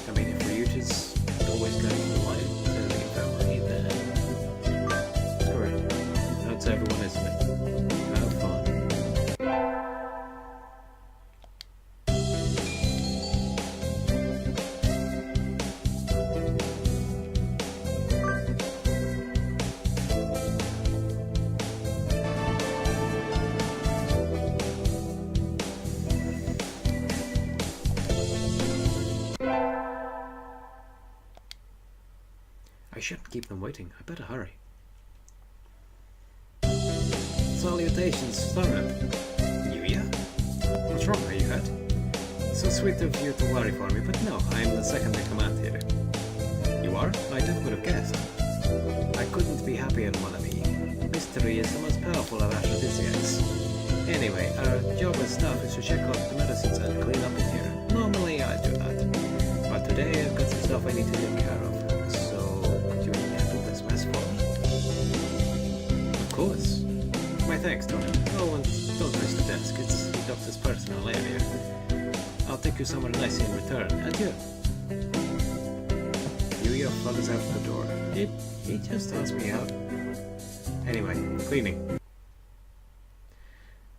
I mean, if Ryuta's always going to the light to the infirmary, then screw it. That's everyone, isn't it? Have fun. I shouldn't keep them waiting. I better hurry. Salutations, Startup. Yuya? What's wrong? Are you hurt? So sweet of you to worry for me, but no, I'm the second in command here. You are? I never would have guessed. I couldn't be happier, mon ami. Mystery is the most powerful of aphrodisiacs. Anyway, our job as staff is to check out the medicines and clean up in here. Normally I do that. But today I've got some stuff I need to take care of. Of course. My thanks, Tony. Oh, and don't miss the desk. It's the doctor's personal area. I'll take you somewhere nice in return. Adieu. Yuya flutters out the door. He just asked me out. Anyway, cleaning.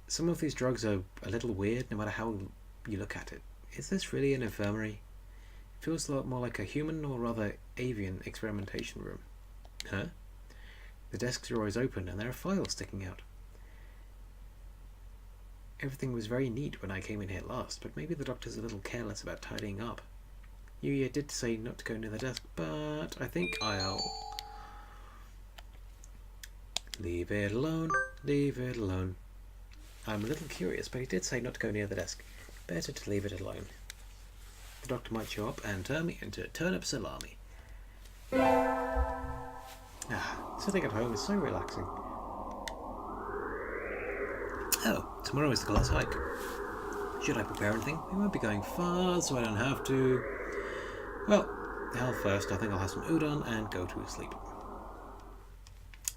Some of these drugs are a little weird no matter how you look at it. Is this really an infirmary? It feels a lot more like a human or rather avian experimentation room. Huh? The desk drawer is open and there are files sticking out. Everything was very neat when I came in here last, but maybe the doctor's a little careless about tidying up. Yuya did say not to go near the desk, but I think I'll... Leave it alone, leave it alone. I'm a little curious, but he did say not to go near the desk. Better to leave it alone. The doctor might show up and turn me into turnip salami. Sitting at home is so relaxing. Oh, tomorrow is the class hike. Should I prepare anything? We won't be going far, so I don't have to. Well, hell first, I think I'll have some udon and go to sleep.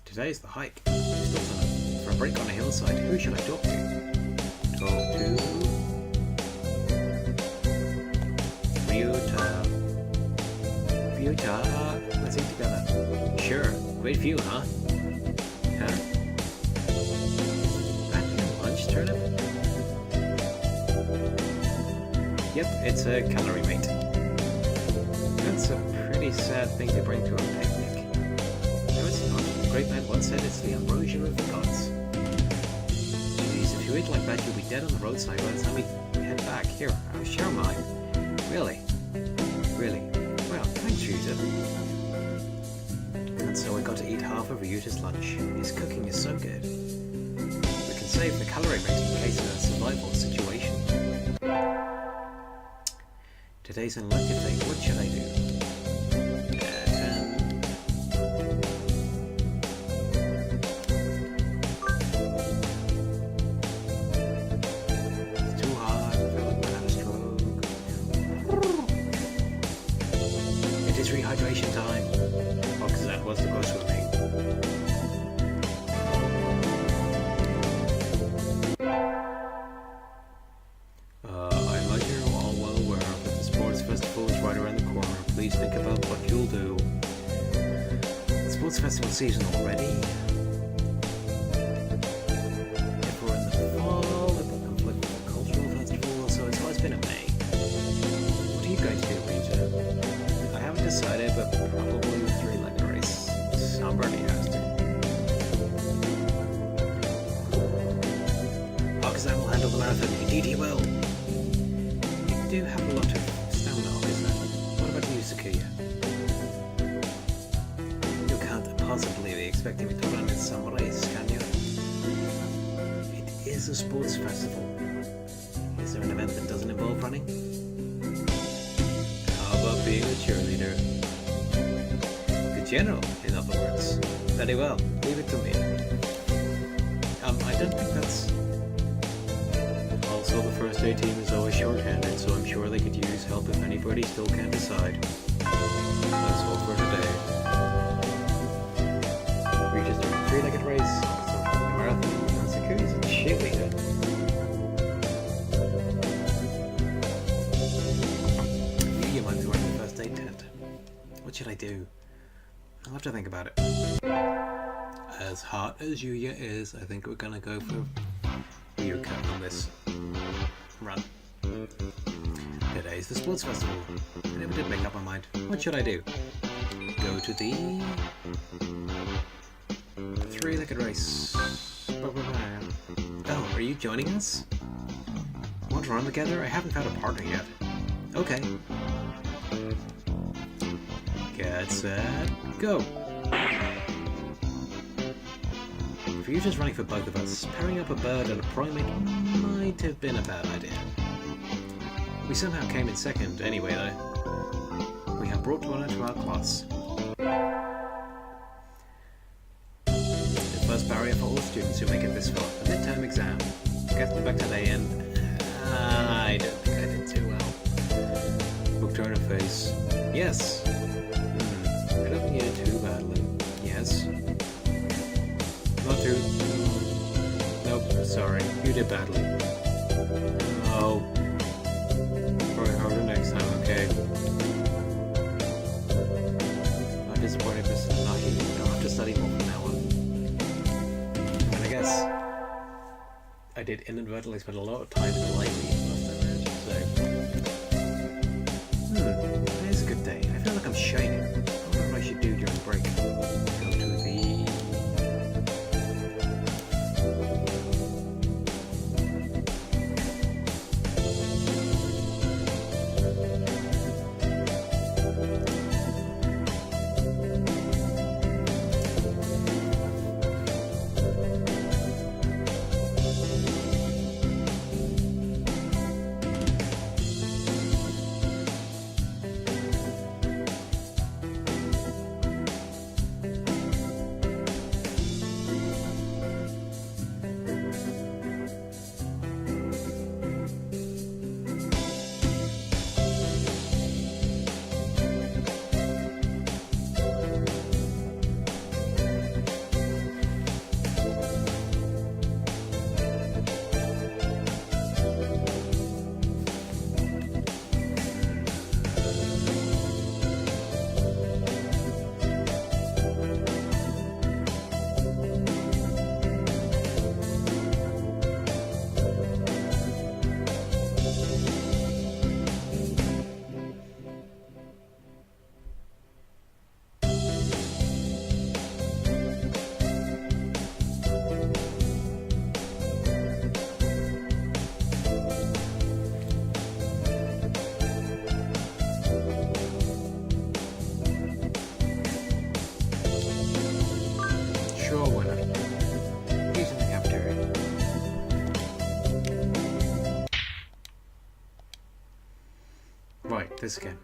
Today's the hike. Still for a break on a hillside. Who should I talk to? Ryuta. Let's eat together. Sure. Great view, huh? Huh? That your lunch, Turnip? Yep, it's a calorie mate. Oh, That's a pretty sad thing to bring to a picnic. No, it's not. The great man once said it's the ambrosia of the gods. Jeez, if you eat like that, you'll be dead on the roadside by the time we head back. Here, I'll share mine. Really? Really? Well, thanks, Ryuta. And so I got to eat half of Ryuta's lunch. His cooking is so good. We can save the calorie rate in case of a survival situation. Today's an elective day. What should I do? 10. It's too hard. I feel like I have a stroke. It is rehydration time. Oh, because that was the go swimming. I imagine you're all well aware that the sports festival is right around the corner. Please think about what you'll do. The sports festival season already? If we're in the fall, it will conflict with the cultural festival, so it's always been in May. What are you going to do, Rita? I haven't decided, but probably the three-legged race. Somebody has to. Akazan will handle the marathon. Indeed he will. You do have a lot of stamina, Akazan. What about you, Sakuya? You can't possibly be expecting me to run in some race, can you? It is a sports festival. Is there an event that doesn't involve running? How about being a cheerleader? The general, in other words. Very well, leave it to me. I don't think that's... Also, the first aid team is always short-handed, so I'm sure they could use help if anybody still can't decide. That's all for today. We just did a three-legged race, a marathon, and Sakuya's a cheerleader. You might be wearing the first aid tent. What should I do? I'll have to think about it. As hot as Yuya is, I think we're gonna go for Ryuka on this run. Today's the sports festival. I never did make up my mind. What should I do? Go to the three-legged race. Oh, are you joining us? Want to run together? I haven't found a partner yet. Okay. Get set, go! If you're just running for both of us, pairing up a bird and a primate might have been a bad idea. We somehow came in second anyway though. We have brought one to our class. The first barrier for all students who make it this far, the midterm exam. Getting back today and I don't think I did too well. Booked her interface. Yes. I don't think you did too badly. Yes. Not too... Nope, sorry. You did badly. Oh. Try harder next time, okay? I'm disappointed this is not easy. I'll have to study more from now on. And I guess I did inadvertently spend a lot of time in the library last time around, so... Today's a good day. I feel like I'm shining. I wonder what I should do during break. Go to the... office again.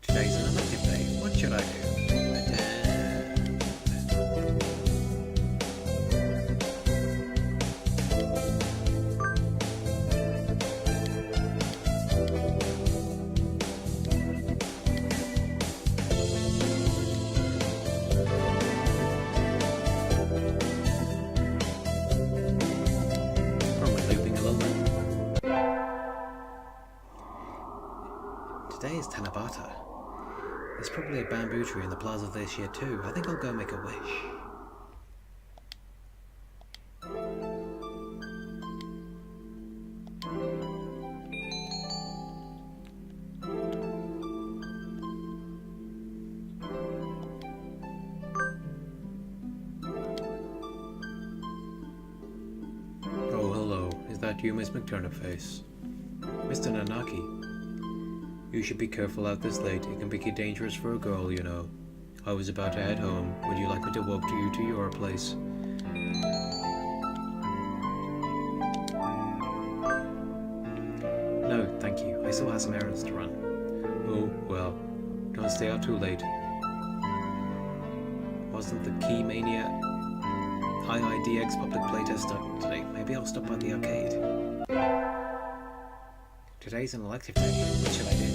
Today's an elective day. What should I do? Probably looping a little bit. Today is Tanabata. There's probably a bamboo tree in the plaza this year too. I think I'll go make a wish. Oh, hello. Is that you, Miss McTurnipface? Mr. Nanaki. You should be careful out this late. It can be dangerous for a girl, you know. I was about to head home. Would you like me to walk you to your place? No, thank you. I still have some errands to run. Oh, well. Don't stay out too late. Wasn't the Key Mania IIDX public playtest starting today? Maybe I'll stop by the arcade. Today's an elective day. What should I do?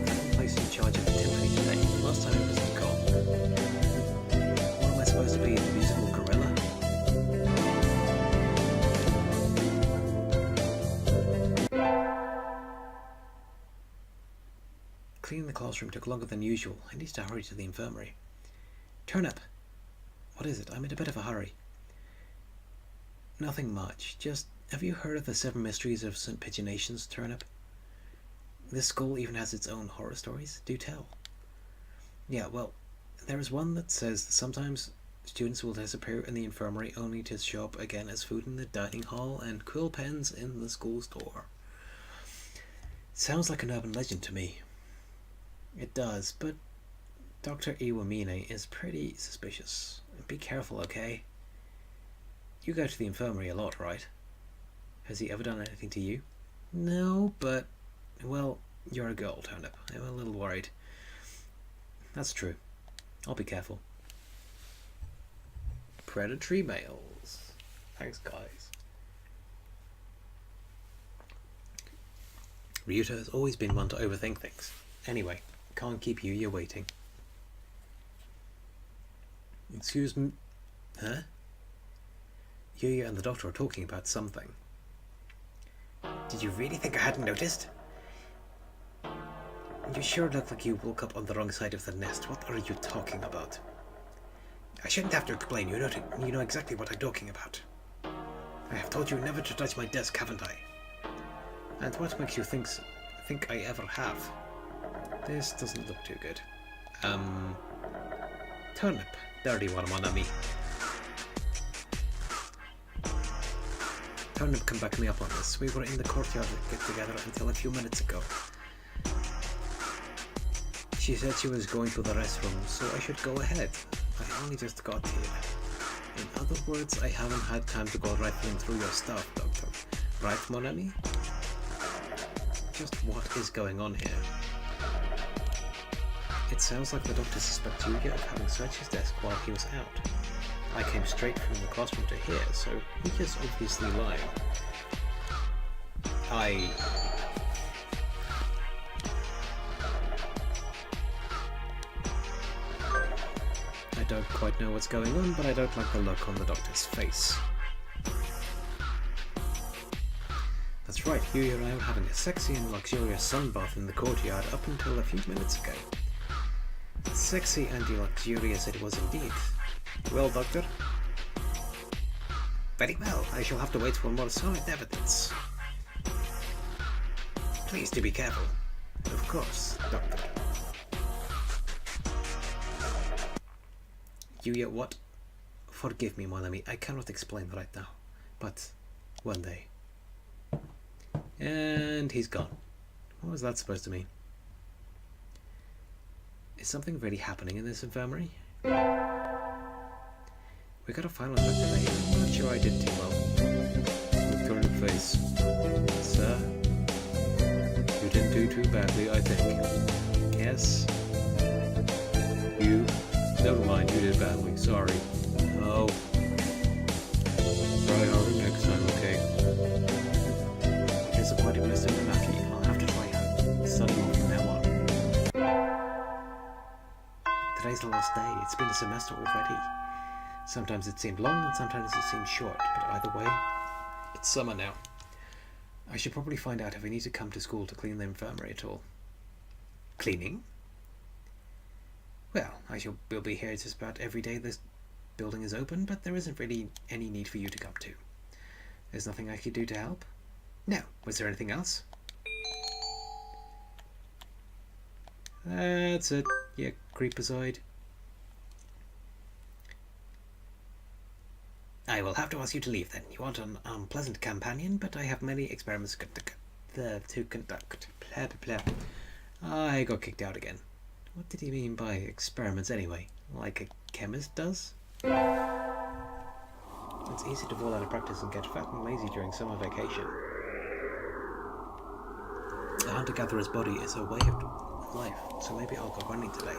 I'm placed in charge of the timpani today. Last time it was the gong. What am I supposed to be, the musical gorilla? Cleaning the classroom took longer than usual. I need to hurry to the infirmary. Turnip! What is it? I'm in a bit of a hurry. Nothing much. Just, have you heard of the 7 mysteries of St. Pigeonations, Turnip? This school even has its own horror stories. Do tell. Yeah, well, there is one that says that sometimes students will disappear in the infirmary only to show up again as food in the dining hall and quill pens in the school store. Sounds like an urban legend to me. It does, but Dr. Iwamine is pretty suspicious. Be careful, okay? You go to the infirmary a lot, right? Has he ever done anything to you? No, but, well, you're a girl, Turnip. I'm a little worried. That's true. I'll be careful. Predatory males. Thanks, guys. Ryuta has always been one to overthink things. Anyway, can't keep Yuya waiting. Excuse me. Huh? Yuya and the doctor are talking about something. Did you really think I hadn't noticed? You sure look like you woke up on the wrong side of the nest. What are you talking about? I shouldn't have to explain. You know exactly what I'm talking about. I have told you never to touch my desk, haven't I? And what makes you think I ever have? This doesn't look too good. Turnip, dirty one, mon ami. Turnip can back me up on this. We were in the courtyard get together until a few minutes ago. She said she was going to the restroom, so I should go ahead. I only just got here. In other words, I haven't had time to go rifling through your stuff, Doctor. Right, mon ami? Just what is going on here? It sounds like the doctor suspects Yuya of having searched his desk while he was out. I came straight from the classroom to here, so Yuya's obviously lying. I don't quite know what's going on, but I don't like the look on the doctor's face. That's right, Yuya and I were having a sexy and luxurious sunbath in the courtyard up until a few minutes ago. Sexy and luxurious it was indeed. Well, Doctor? Very well, I shall have to wait for more solid evidence. Please do be careful. Of course, Doctor. You what? Forgive me, mon ami, I cannot explain right now. But one day. And he's gone. What was that supposed to mean? Is something really happening in this infirmary? We got a final investigation. I'm not sure I did too well. With current face. Sir? You didn't do too badly, I think. Yes? You? Never mind, you did badly. Sorry. Oh. Try harder next time, okay? Disappointed, Mr. Manaki. I'll have to try and study more from now on. Today's the last day. It's been a semester already. Sometimes it seemed long and sometimes it seemed short, but either way, it's summer now. I should probably find out if I need to come to school to clean the infirmary at all. Cleaning? Well, will be here just about every day this building is open, but there isn't really any need for you to come to. There's nothing I could do to help? No. Was there anything else? That's it. Yeah, creepazoid. I will have to ask you to leave then. You aren't an unpleasant companion, but I have many experiments to conduct. Blah, blah, blah. I got kicked out again. What did he mean by experiments anyway? Like a chemist does? It's easy to fall out of practice and get fat and lazy during summer vacation. A hunter-gatherer's body is a way of life, so maybe I'll go running today.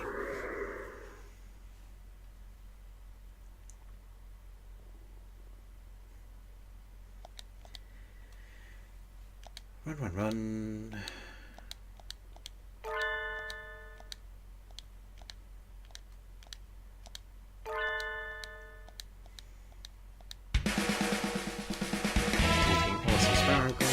Run, run, run. Eating awesome asparagus.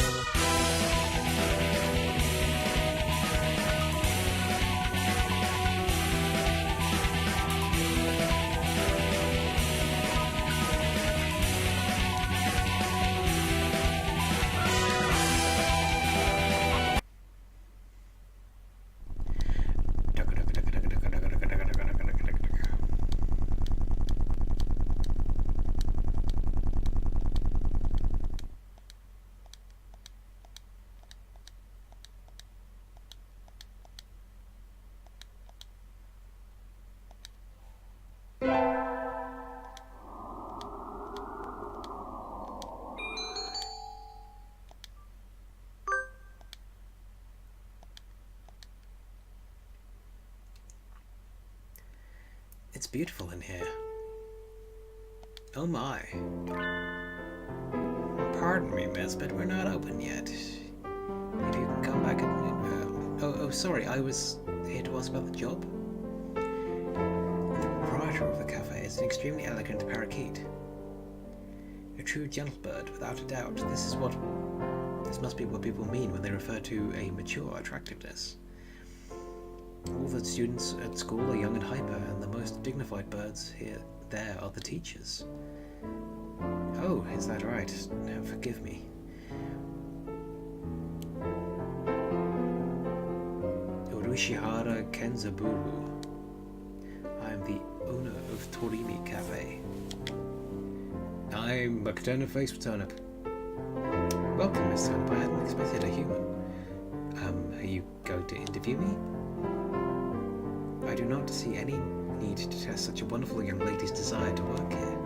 It's beautiful in here. Oh my. Pardon me, miss, but we're not open yet. If you can come back and... sorry, I was here to ask about the job. The proprietor of the cafe is an extremely elegant parakeet. A true gentle bird, without a doubt. This must be what people mean when they refer to a mature attractiveness. All the students at school are young and hyper, and the most dignified birds there are the teachers. Oh, is that right? No, forgive me. Urushihara Kenzaburu. I am the owner of Torimi Cafe. I'm McTurnip Face Turnip. Welcome, Miss Turnip. I hadn't expected a human. Are you going to interview me? I do not see any need to test such a wonderful young lady's desire to work here,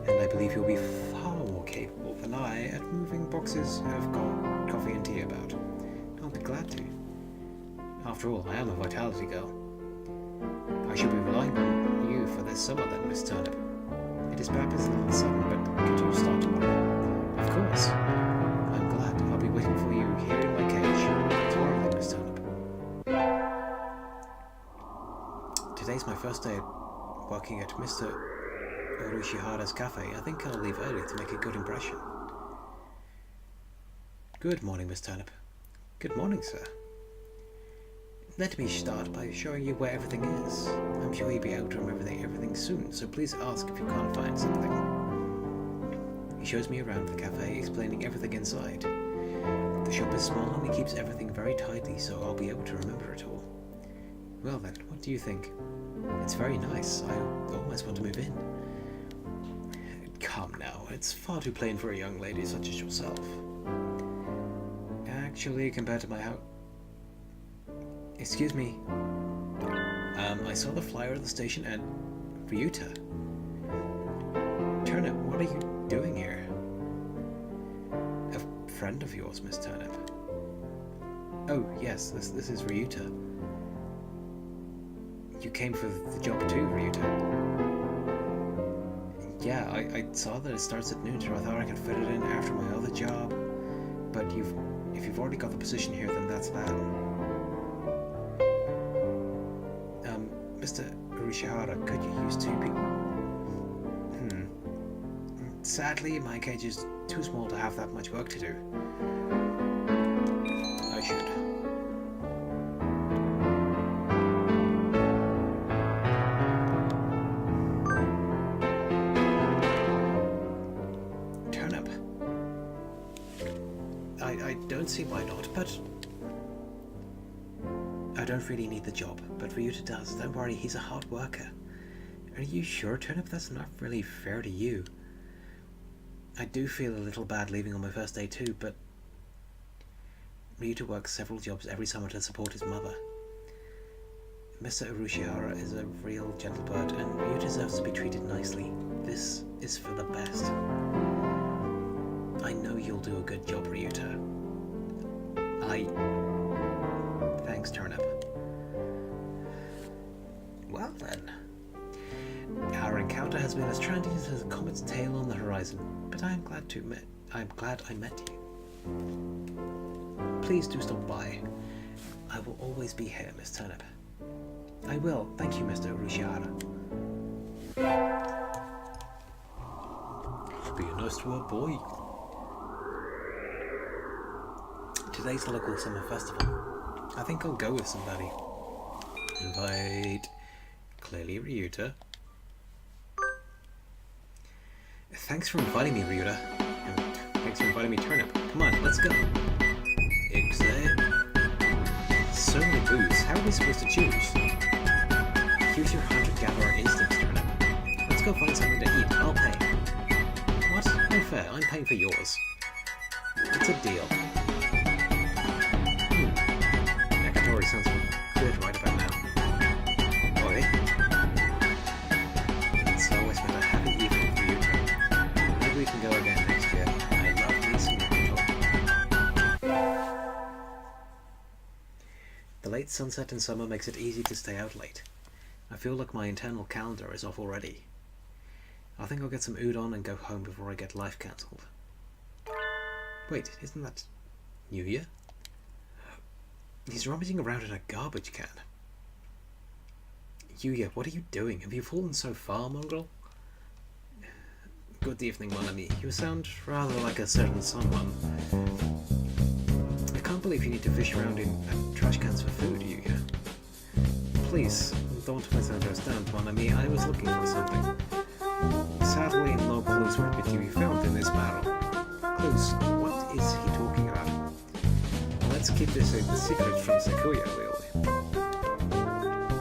and I believe you'll be far more capable than I at moving boxes of coffee and tea about. I'll be glad to. After all, I am a vitality girl. I shall be relying on you for this summer then, Miss Turnip. It is perhaps a little sudden, but could you start tomorrow? Of course. I'm glad. I'll be waiting for you here in my cage. Tomorrow then, Miss Turnip. Today's my first day working at Mr. Urushihara's cafe. I think I'll leave early to make a good impression. Good morning, Miss Turnip. Good morning, sir. Let me start by showing you where everything is. I'm sure you'll be able to remember everything soon, so please ask if you can't find something. He shows me around the cafe, explaining everything inside. The shop is small and he keeps everything very tidy, so I'll be able to remember it all. Well then, what do you think? It's very nice. I almost want to move in. Come now, it's far too plain for a young lady such as yourself. Actually, compared to my house... Excuse me. I saw the flyer at the station and... Ryuta. Turnip, what are you doing here? A friend of yours, Miss Turnip. Oh, yes, this is Ryuta. You came for the job too, Ryuta. Yeah, I saw that it starts at noon, so I thought I could fit it in after my other job. But if you've already got the position here, then that's that. Mr. Urishihara, could you use 2 people? Sadly, my cage is too small to have that much work to do. I should. Turnip. I don't see why not, but... I don't really need the job, but Ryuta does. Don't worry, he's a hard worker. Are you sure, Turnip? That's not really fair to you. I do feel a little bad leaving on my first day too, but Ryuta works several jobs every summer to support his mother. Mr. Urishihara is a real gentle bird, and Ryuta deserves to be treated nicely. This is for the best. I know you'll do a good job, Ryuta. Thanks, Turnip. Well then. Our encounter has been as transient as a comet's tail on the horizon, but I'm glad I met you. Please do stop by. I will always be here, Miss Turnip. I will. Thank you, Mr. Urishihara. Be nice to a boy. Today's the local summer festival. I think I'll go with somebody. Invite... Clearly Ryuta. Thanks for inviting me, Ryuta. And thanks for inviting me, Turnip. Come on, let's go. So many booths. How are we supposed to choose? Use your hunter-gatherer instincts, Turnip. Let's go find something to eat. I'll pay. What? No fair. I'm paying for yours. It's a deal. Yakitori sounds good right about now. Oi. It's always been a happy evening for you, Turnip. Maybe we can go again next year. I love listening to you talk. The late sunset in summer makes it easy to stay out late. I feel like my internal calendar is off already. I think I'll get some udon and go home before I get life cancelled. Wait, isn't that Yuya? He's rummaging around in a garbage can. Yuya, what are you doing? Have you fallen so far, mongrel? Good evening, mon ami. You sound rather like a certain someone. I can't believe you need to fish around in trash cans for food, Yuya. Please, don't misunderstand, mon ami. I was looking for something. Sadly, no clues were to be found in this barrel. Clues? What is he talking about? Let's keep this a secret from Sakuya, really.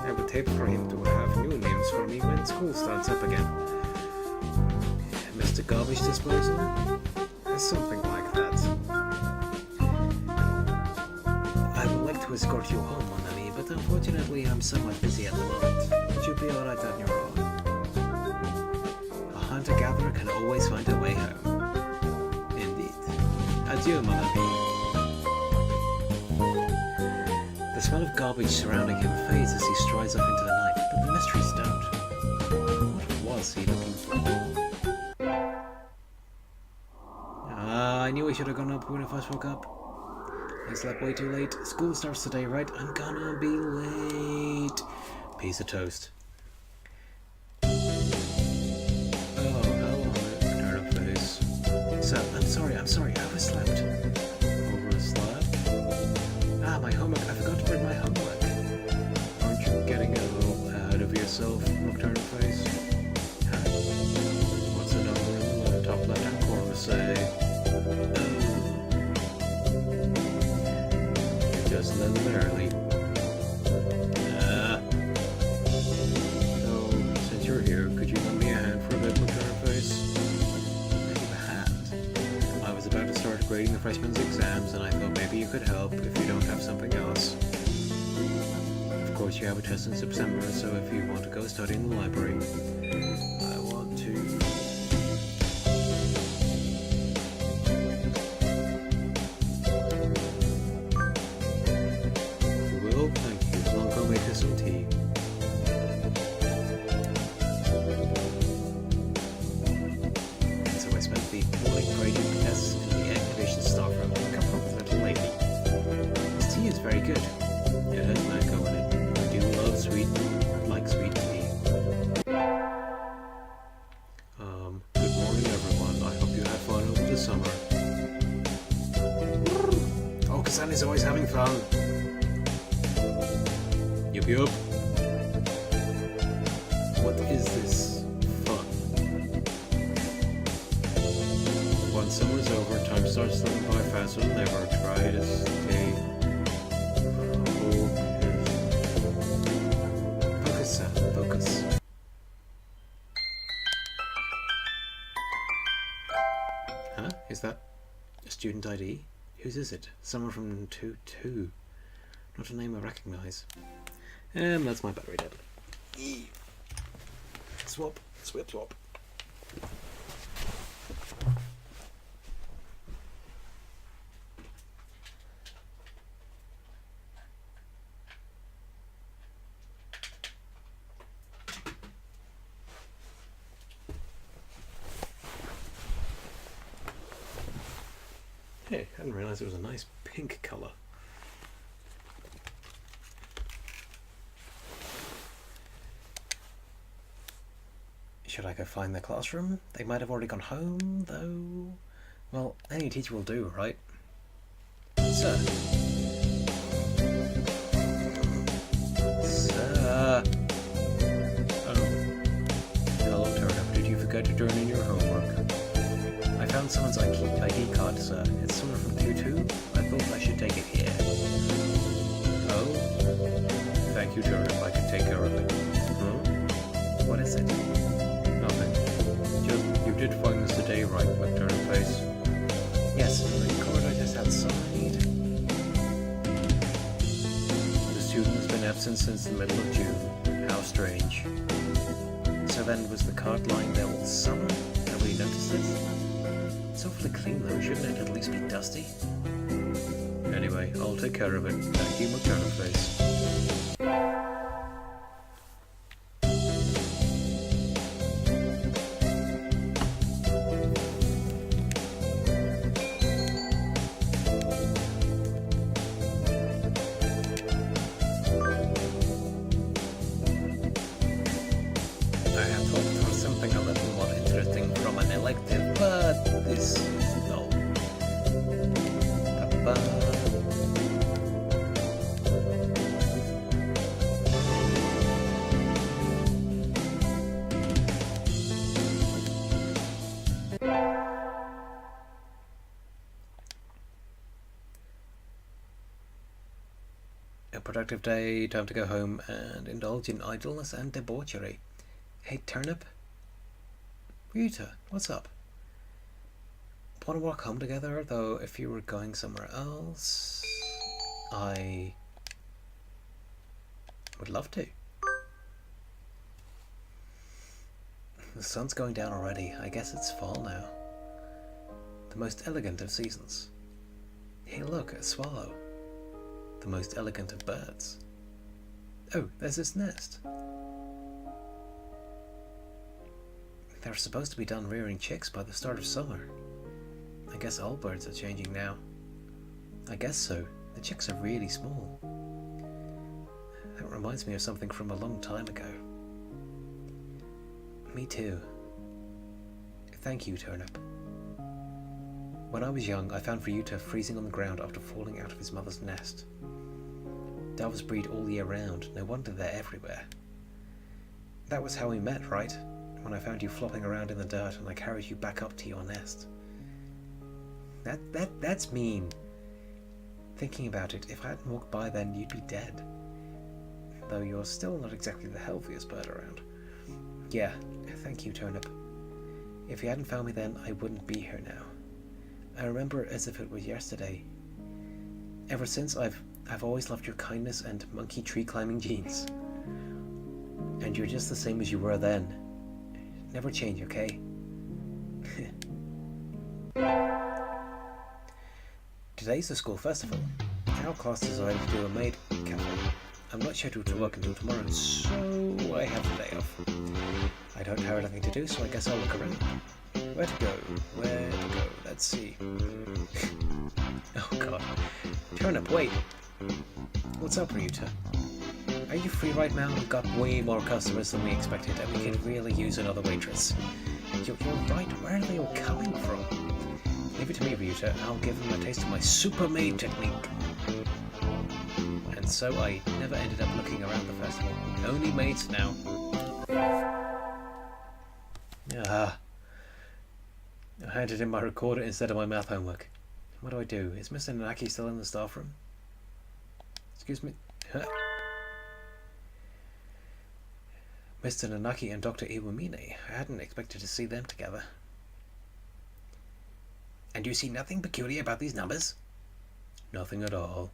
I would take for him to have new names for me when school starts up again. Mr. Garbage Disposal? Something like that. I would like to escort you home, mon ami, but unfortunately I'm somewhat busy at the moment. Would you be alright on your own? A hunter-gatherer can always find a way home. Indeed. Adieu, mon ami. The smell of garbage surrounding him fades as he strides off into the night, but the mysteries don't. What was he looking for? I knew I should have gone up when I first woke up. I slept way too late. School starts today, right? I'm gonna be late. Piece of toast. Oh, hello, turnip face. So, I'm sorry, I overslept. Overslept? Ah, my homework. I forgot to bring my homework. grading the freshmen's exams, and I thought maybe you could help if you don't have something else. Of course, you have a test in September, so if you want to go study in the library, I want to... Will, thank you. I'll go make us some tea. So I spent the morning grading tests in the air conditioned staff room. I come home with a little lady. This tea is very good. It has mango in it. I do love sweet tea. Good morning everyone. I hope you had fun over the summer. Oh, Kazan is always having fun. Yup yup. What is this fun? Once summer's over, time starts slipping by faster than ever. Try to stay focus. Huh? Is that a student ID? Whose is it? Someone from 2-2. Not a name I recognise. That's my battery dead. Swap. Hey, I hadn't realised it was a nice pink colour. Should I go find their classroom? They might have already gone home, though. Well, any teacher will do, right? Sir. Oh. Hello, Turnip. Did you forget to turn in your homework? I found someone's ID card, sir. It's someone from 2-2. I thought I should take it here. Oh? Thank you, Turnip. I can take care of it. Hmm? What is it? Nothing. Just, you did find this today, right, with Turnip Face? Yes, the corridor just outside. The student has been absent since the middle of June. How strange. So then, was the card lying there all summer? Nobody noticed it? It's awfully clean though, shouldn't it at least be dusty? Anyway, I'll take care of it. Thank you, McTurnip Face. I had hoped for something a little more interesting from an elective, but this is no. A productive day, time to go home and indulge in idleness and debauchery. Hey, Turnip? Ryuta, what's up? Want to walk home together, though if you were going somewhere else, I would love to. The sun's going down already. I guess it's fall now. The most elegant of seasons. Hey look, a swallow. The most elegant of birds. Oh, there's this nest. They're supposed to be done rearing chicks by the start of summer. I guess all birds are changing now. I guess so. The chicks are really small. That reminds me of something from a long time ago. Me too. Thank you, Turnip. When I was young, I found Ryuta freezing on the ground after falling out of his mother's nest. Doves breed all year round. No wonder they're everywhere. That was how we met, right? When I found you flopping around in the dirt and I carried you back up to your nest. That's mean. Thinking about it, if I hadn't walked by then, you'd be dead. Though you're still not exactly the healthiest bird around. Yeah, thank you, Turnip. If you hadn't found me then, I wouldn't be here now. I remember it as if it was yesterday. Ever since, I've always loved your kindness and monkey tree climbing genes. And you're just the same as you were then. Never change, okay? Today's the school festival. Our class decided to do a maid cafe. I'm not scheduled to work until tomorrow, so I have the day off. I don't have anything to do, so I guess I'll look around. Where to go? Let's see. Oh god. Turnip, wait. What's up, Ryuta? Are you free right now? We've got way more customers than we expected, and we could really use another waitress. You're right, where are they all coming from? Leave it to me, Ryuta. I'll give them a taste of my super maid technique. And so I never ended up looking around the festival. Only maids now. I handed in my recorder instead of my math homework. What do I do? Is Mr. Nanaki still in the staff room? Excuse me? Huh? Mr. Nanaki and Dr. Iwamine. I hadn't expected to see them together. And you see nothing peculiar about these numbers? Nothing at all.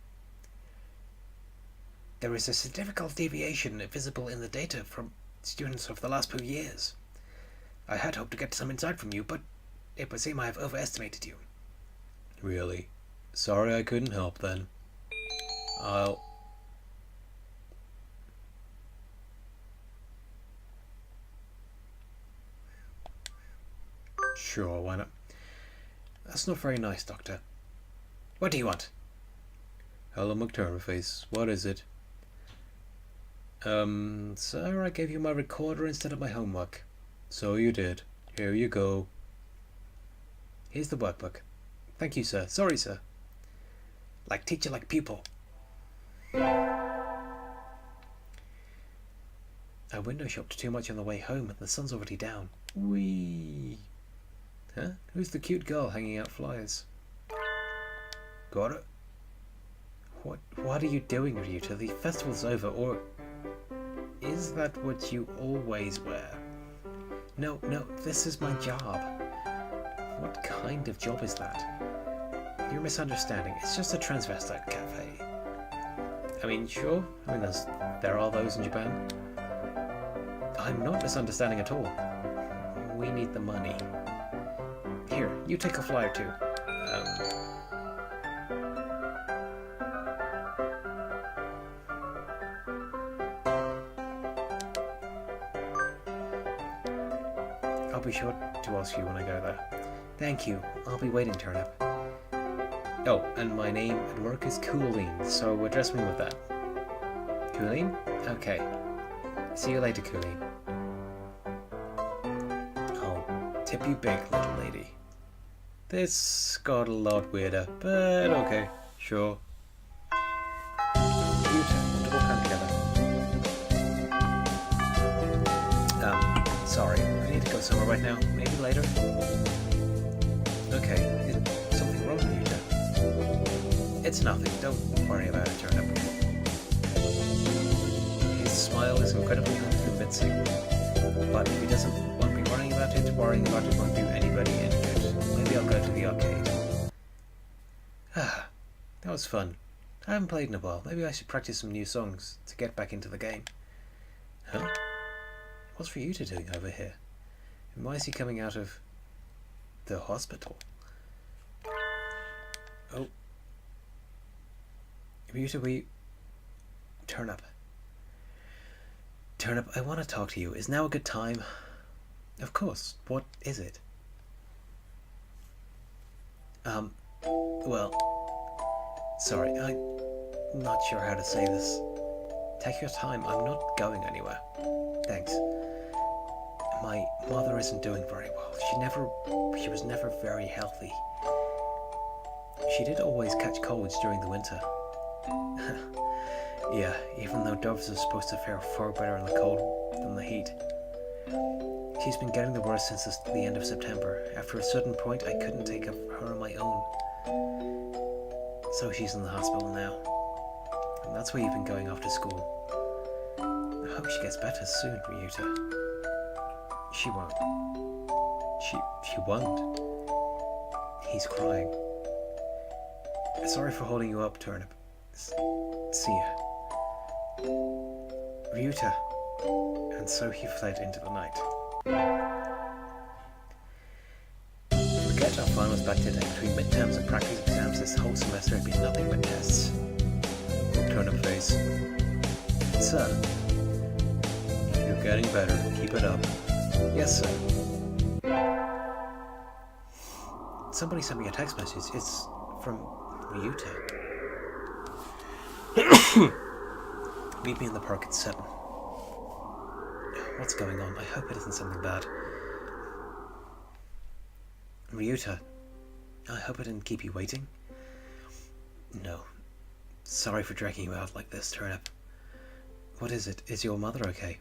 There is a significant deviation visible in the data from students of the last few years. I had hoped to get some insight from you, but it would seem I have overestimated you. Really? Sorry I couldn't help then. Sure, why not? That's not very nice, Doctor. What do you want? Hello, McTurnerface. What is it? Sir, I gave you my recorder instead of my homework. So you did. Here you go. Here's the workbook. Thank you, sir. Sorry, sir. Like teacher, like pupil. I window shopped too much on the way home and the sun's already down. Whee! Huh? Who's the cute girl hanging out flyers? Got it? What are you doing, Ryuta? The festival's over, or is that what you always wear? No, this is my job. What kind of job is that? You're misunderstanding. It's just a transvestite cafe. I mean, sure. I mean, there are those in Japan. I'm not misunderstanding at all. We need the money. Here, you take a flyer too. I'll be sure to ask you when I go there. Thank you. I'll be waiting, Turnip. Oh, and my name at work is Cooline, so address me with that. Cooline? Okay. See you later, Cooline. I'll tip you big, little lady. This got a lot weirder, but okay, sure. You two, we'll come together. Sorry, I need to go somewhere right now. Maybe later? Okay, is something wrong with you two? It's nothing, don't worry about it, Turnip. His smile is incredibly convincing, but if he doesn't want me worrying about it won't do anybody any good. Maybe I'll go to the arcade. That was fun. I haven't played in a while. Maybe I should practice some new songs to get back into the game. Huh? What's Ryuta doing over here? And why is he coming out of the hospital? Oh. Ryuta, we... Turnip. Turnip, I want to talk to you. Is now a good time? Of course. What is it? Well... Sorry, I'm not sure how to say this. Take your time. I'm not going anywhere. Thanks. My mother isn't doing very well. She was never very healthy. She did always catch colds during the winter. Yeah, even though doves are supposed to fare far better in the cold than the heat. She's been getting the worst since the end of September. After a certain point, I couldn't take her on my own. So she's in the hospital now. And that's why you've been going off to school. I hope she gets better soon, Ryuta. She won't. She won't. He's crying. Sorry for holding you up, Turnip. See ya. Ryuta. And so he fled into the night. Forget our finals back today. Between midterms and practice exams, this whole semester had been nothing but tests. Turnip face. Sir. You're getting better. Keep it up. Yes, sir. Somebody sent me a text message. It's from Ryuta. Meet me in the park at 7. What's going on? I hope it isn't something bad. Ryuta, I hope I didn't keep you waiting. No. Sorry for dragging you out like this, Turnip. What is it? Is your mother okay?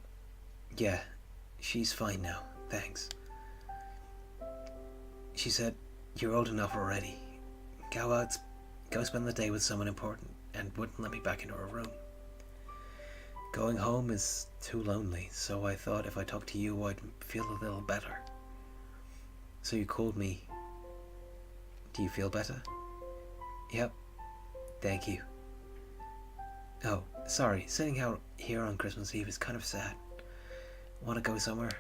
Yeah, she's fine now. Thanks. She said, you're old enough already. Go spend the day with someone important, and wouldn't let me back into her room. Going home is too lonely, so I thought if I talked to you, I'd feel a little better. So you called me. Do you feel better? Yep. Thank you. Oh, sorry. Sitting out here on Christmas Eve is kind of sad. Want to go somewhere?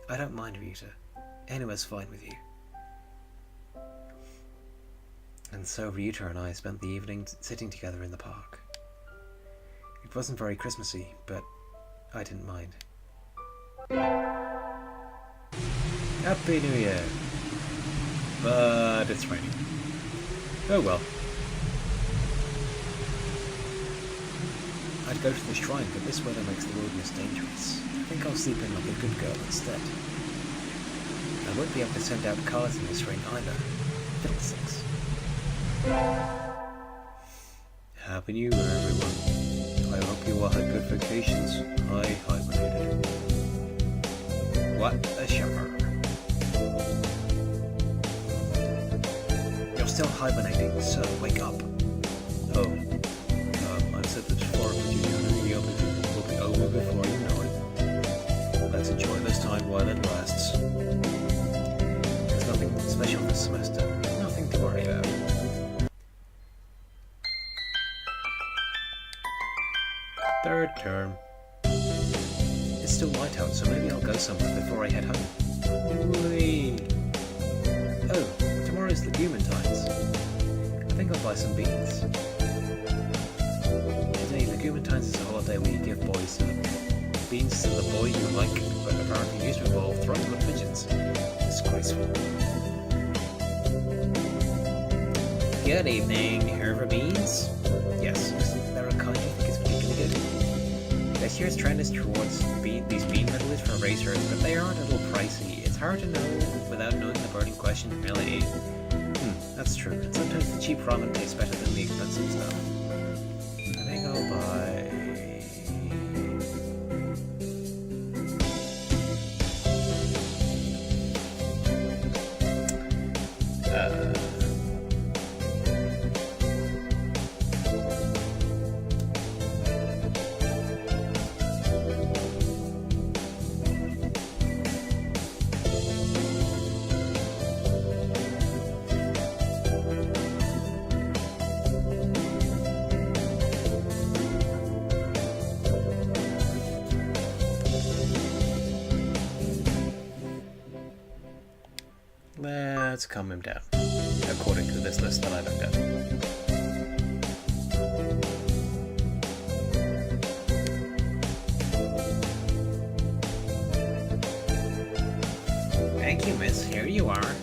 I don't mind, Ryuta. Anywhere's fine with you. And so Ryuta and I spent the evening sitting together in the park. It wasn't very Christmassy, but I didn't mind. Happy New Year! But it's raining. Oh well. I'd go to the shrine, but this weather makes the wilderness dangerous. I think I'll sleep in like a good girl instead. I won't be able to send out cards in this rain either. Fiddlesticks. Happy New Year, everyone. I hope you all had good vacations. I hibernated. What a shocker. You're still hibernating, so wake up. Oh. I've said this before, but you know the year will be over before you know it. Let's enjoy this time while it lasts. There's nothing special this semester. Nothing to worry about. Third term. It's still light out, so maybe I'll go somewhere before I head home. Whee! Oh, tomorrow's Legumentides. I think I'll buy some beans. Today, Legumentides is a holiday where you give boys beans to the boy you like, but apparently used to involve throwing them at pigeons. Disgraceful. Good evening, herb of beans? Yes, isn't there a kind you think is particularly good? This year's trend is towards these bean medalists for racers, but they aren't a little pricey. It's hard to know without knowing the burning question really. That's true. And sometimes the cheap ramen tastes better than the expensive stuff. I think I'll buy... Let's calm him down, according to this list that I looked at. Thank you, miss. Here you are.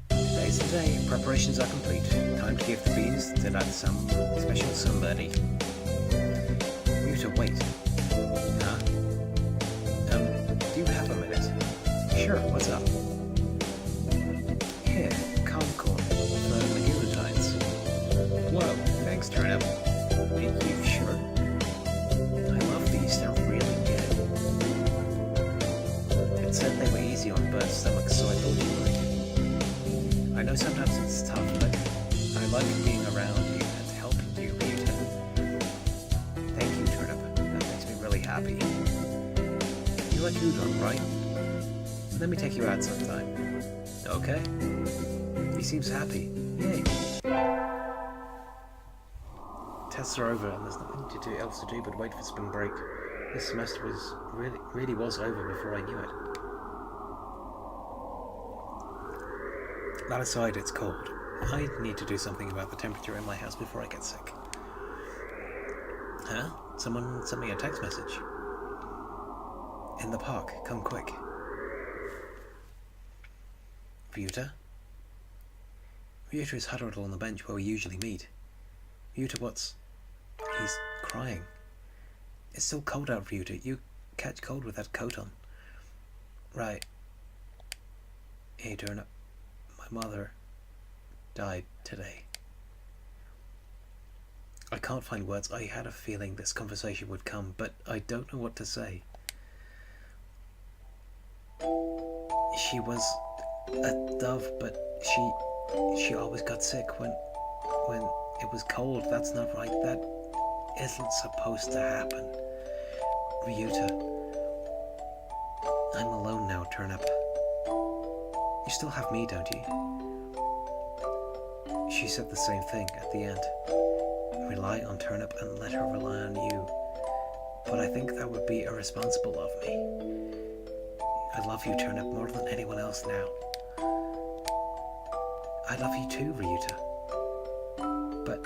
Today's the day. Preparations are complete. Time to give the beans to that some special somebody. You to wait. Huh? Do you have a minute? Sure, what's up? Here, calm corn for Legumentides. Whoa, thanks, Turnip. Thank you, sure. I love these, they're really good. It said they were easy on birds' stomachs, so I thought you would. I know sometimes it's tough, but I like being around you and helping you, Ryuta. Thank you, Turnip. That makes me really happy. You like udon, right? Let me take you out sometime. Okay? He seems happy. Yay. Tests are over and there's nothing else to do but wait for spring break. This semester really was over before I knew it. That aside, it's cold. I need to do something about the temperature in my house before I get sick. Huh? Someone sent me a text message. In the park, come quick. Ryuta? Ryuta is huddled on the bench where we usually meet. Ryuta, what's... He's crying. It's still cold out, Ryuta. You catch cold with that coat on. Right. Hey, Turnip. My mother died today. I can't find words. I had a feeling this conversation would come, but I don't know what to say. She was a dove, but she always got sick when it was cold. That's not right. That isn't supposed to happen. Ryuta. I'm alone now, Turnip. You still have me, don't you? She said the same thing at the end. Rely on Turnip and let her rely on you. But I think that would be irresponsible of me. I love you, Turnip, more than anyone else now. I love you too, Ryuta. But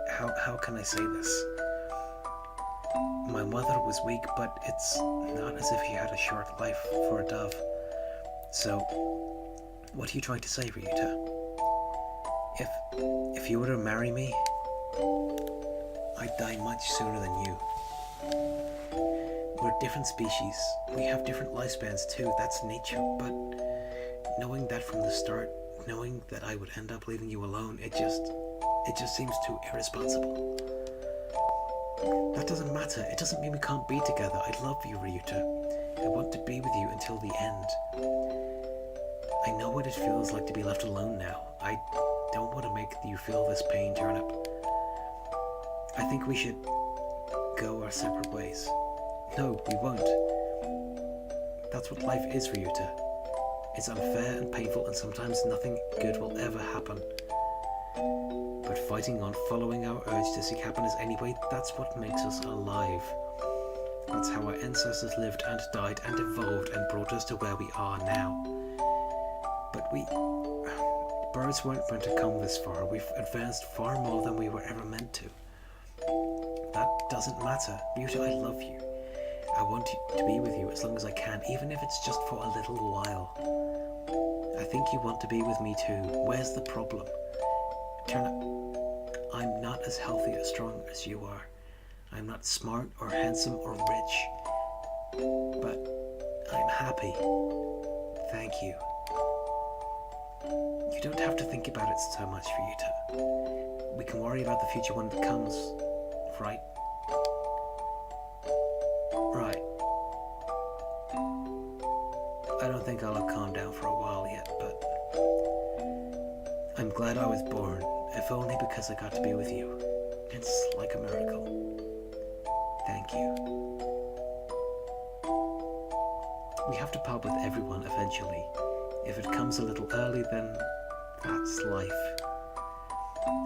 how can I say this? My mother was weak, but it's not as if she had a short life for a dove. So, what are you trying to say, Ryuta? If you were to marry me, I'd die much sooner than you. We're different species. We have different lifespans too. That's nature. But knowing that from the start, knowing that I would end up leaving you alone, it just seems too irresponsible. That doesn't matter. It doesn't mean we can't be together. I love you, Ryuta. I want to be with you until the end. I know what it feels like to be left alone now. I don't want to make you feel this pain, Turnip. I think we should go our separate ways. No, we won't. That's what life is, Ryuta. It's unfair and painful, and sometimes nothing good will ever happen. But fighting on, following our urge to seek happiness anyway, that's what makes us alive. That's how our ancestors lived and died and evolved and brought us to where we are now. But birds weren't meant to come this far. We've advanced far more than we were ever meant to. That doesn't matter. Ryuta, I love you. I want to be with you as long as I can, even if it's just for a little while. I think you want to be with me too. Where's the problem? Turnip, I'm not as healthy or strong as you are. I'm not smart or handsome or rich. But I'm happy. Thank you. You don't have to think about it so much, Ryuta. We can worry about the future when it comes, right? Right. I don't think I'll have calmed down for a while yet, but I'm glad I was born, if only because I got to be with you. It's like a miracle. Thank you. We have to part with everyone eventually. If it comes a little early, then that's life.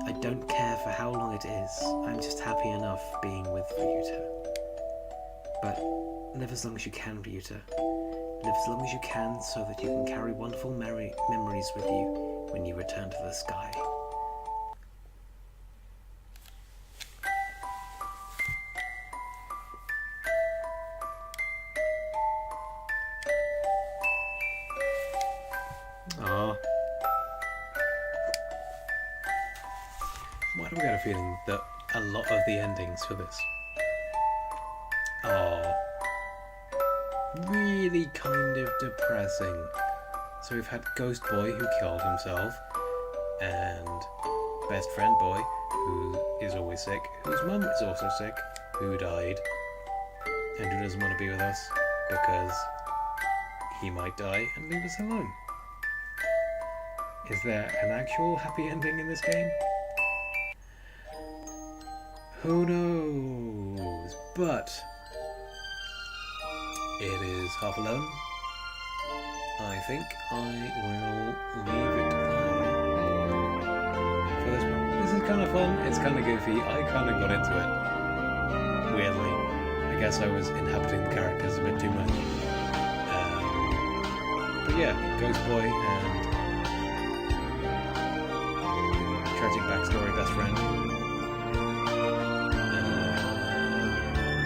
I don't care for how long it is. I'm just happy enough being with Ryuta. But live as long as you can, Ryuta. Live as long as you can so that you can carry wonderful memories with you when you return to the sky. Ah. Why do I get a feeling that a lot of the endings for this are really kind of depressing? So we've had Ghost Boy who killed himself, and Best Friend Boy who is always sick, whose mum is also sick, who died, and who doesn't want to be with us because he might die and leave us alone. Is there an actual happy ending in this game? Who knows? But it is half alone, I think I will leave it there for this one. This is kind of fun. It's kind of goofy. I kind of got into it. Weirdly. I guess I was inhabiting the characters a bit too much. But yeah, Ghost Boy and tragic backstory best friend.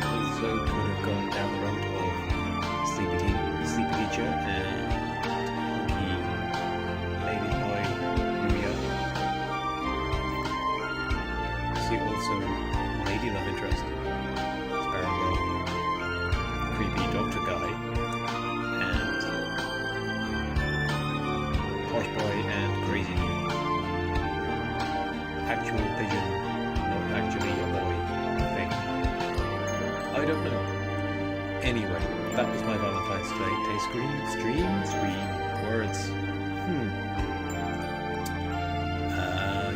Also could have gone down the road of sleepy teacher and hunky lady boy Yuya. See also lady love interest, Sparrow Girl, creepy doctor guy, and Posh Boy and Crazy Dude. Actual pigeon, not actually a boy thing. I don't know. Anyway, that was my Valentine's Day. Scream, words.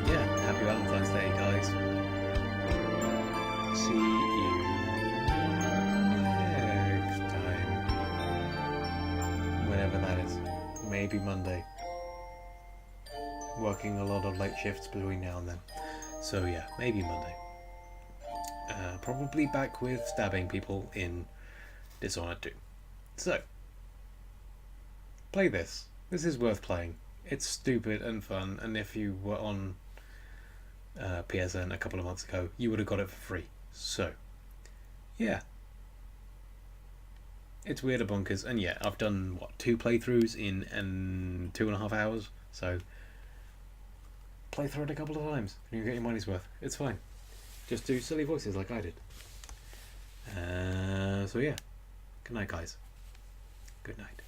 Yeah, happy Valentine's Day, guys. See you next time. Whenever that is. Maybe Monday. Working a lot of late shifts between now and then. So yeah, maybe Monday. Probably back with stabbing people in Dishonored 2. So, play this. This is worth playing. It's stupid and fun, and if you were on PSN a couple of months ago, you would have got it for free. So, yeah. It's weird and bonkers, and yeah, I've done, 2 playthroughs in 2.5 hours, so play through it a couple of times, and you get your money's worth. It's fine. Just do silly voices like I did. So yeah. Good night, guys. Good night.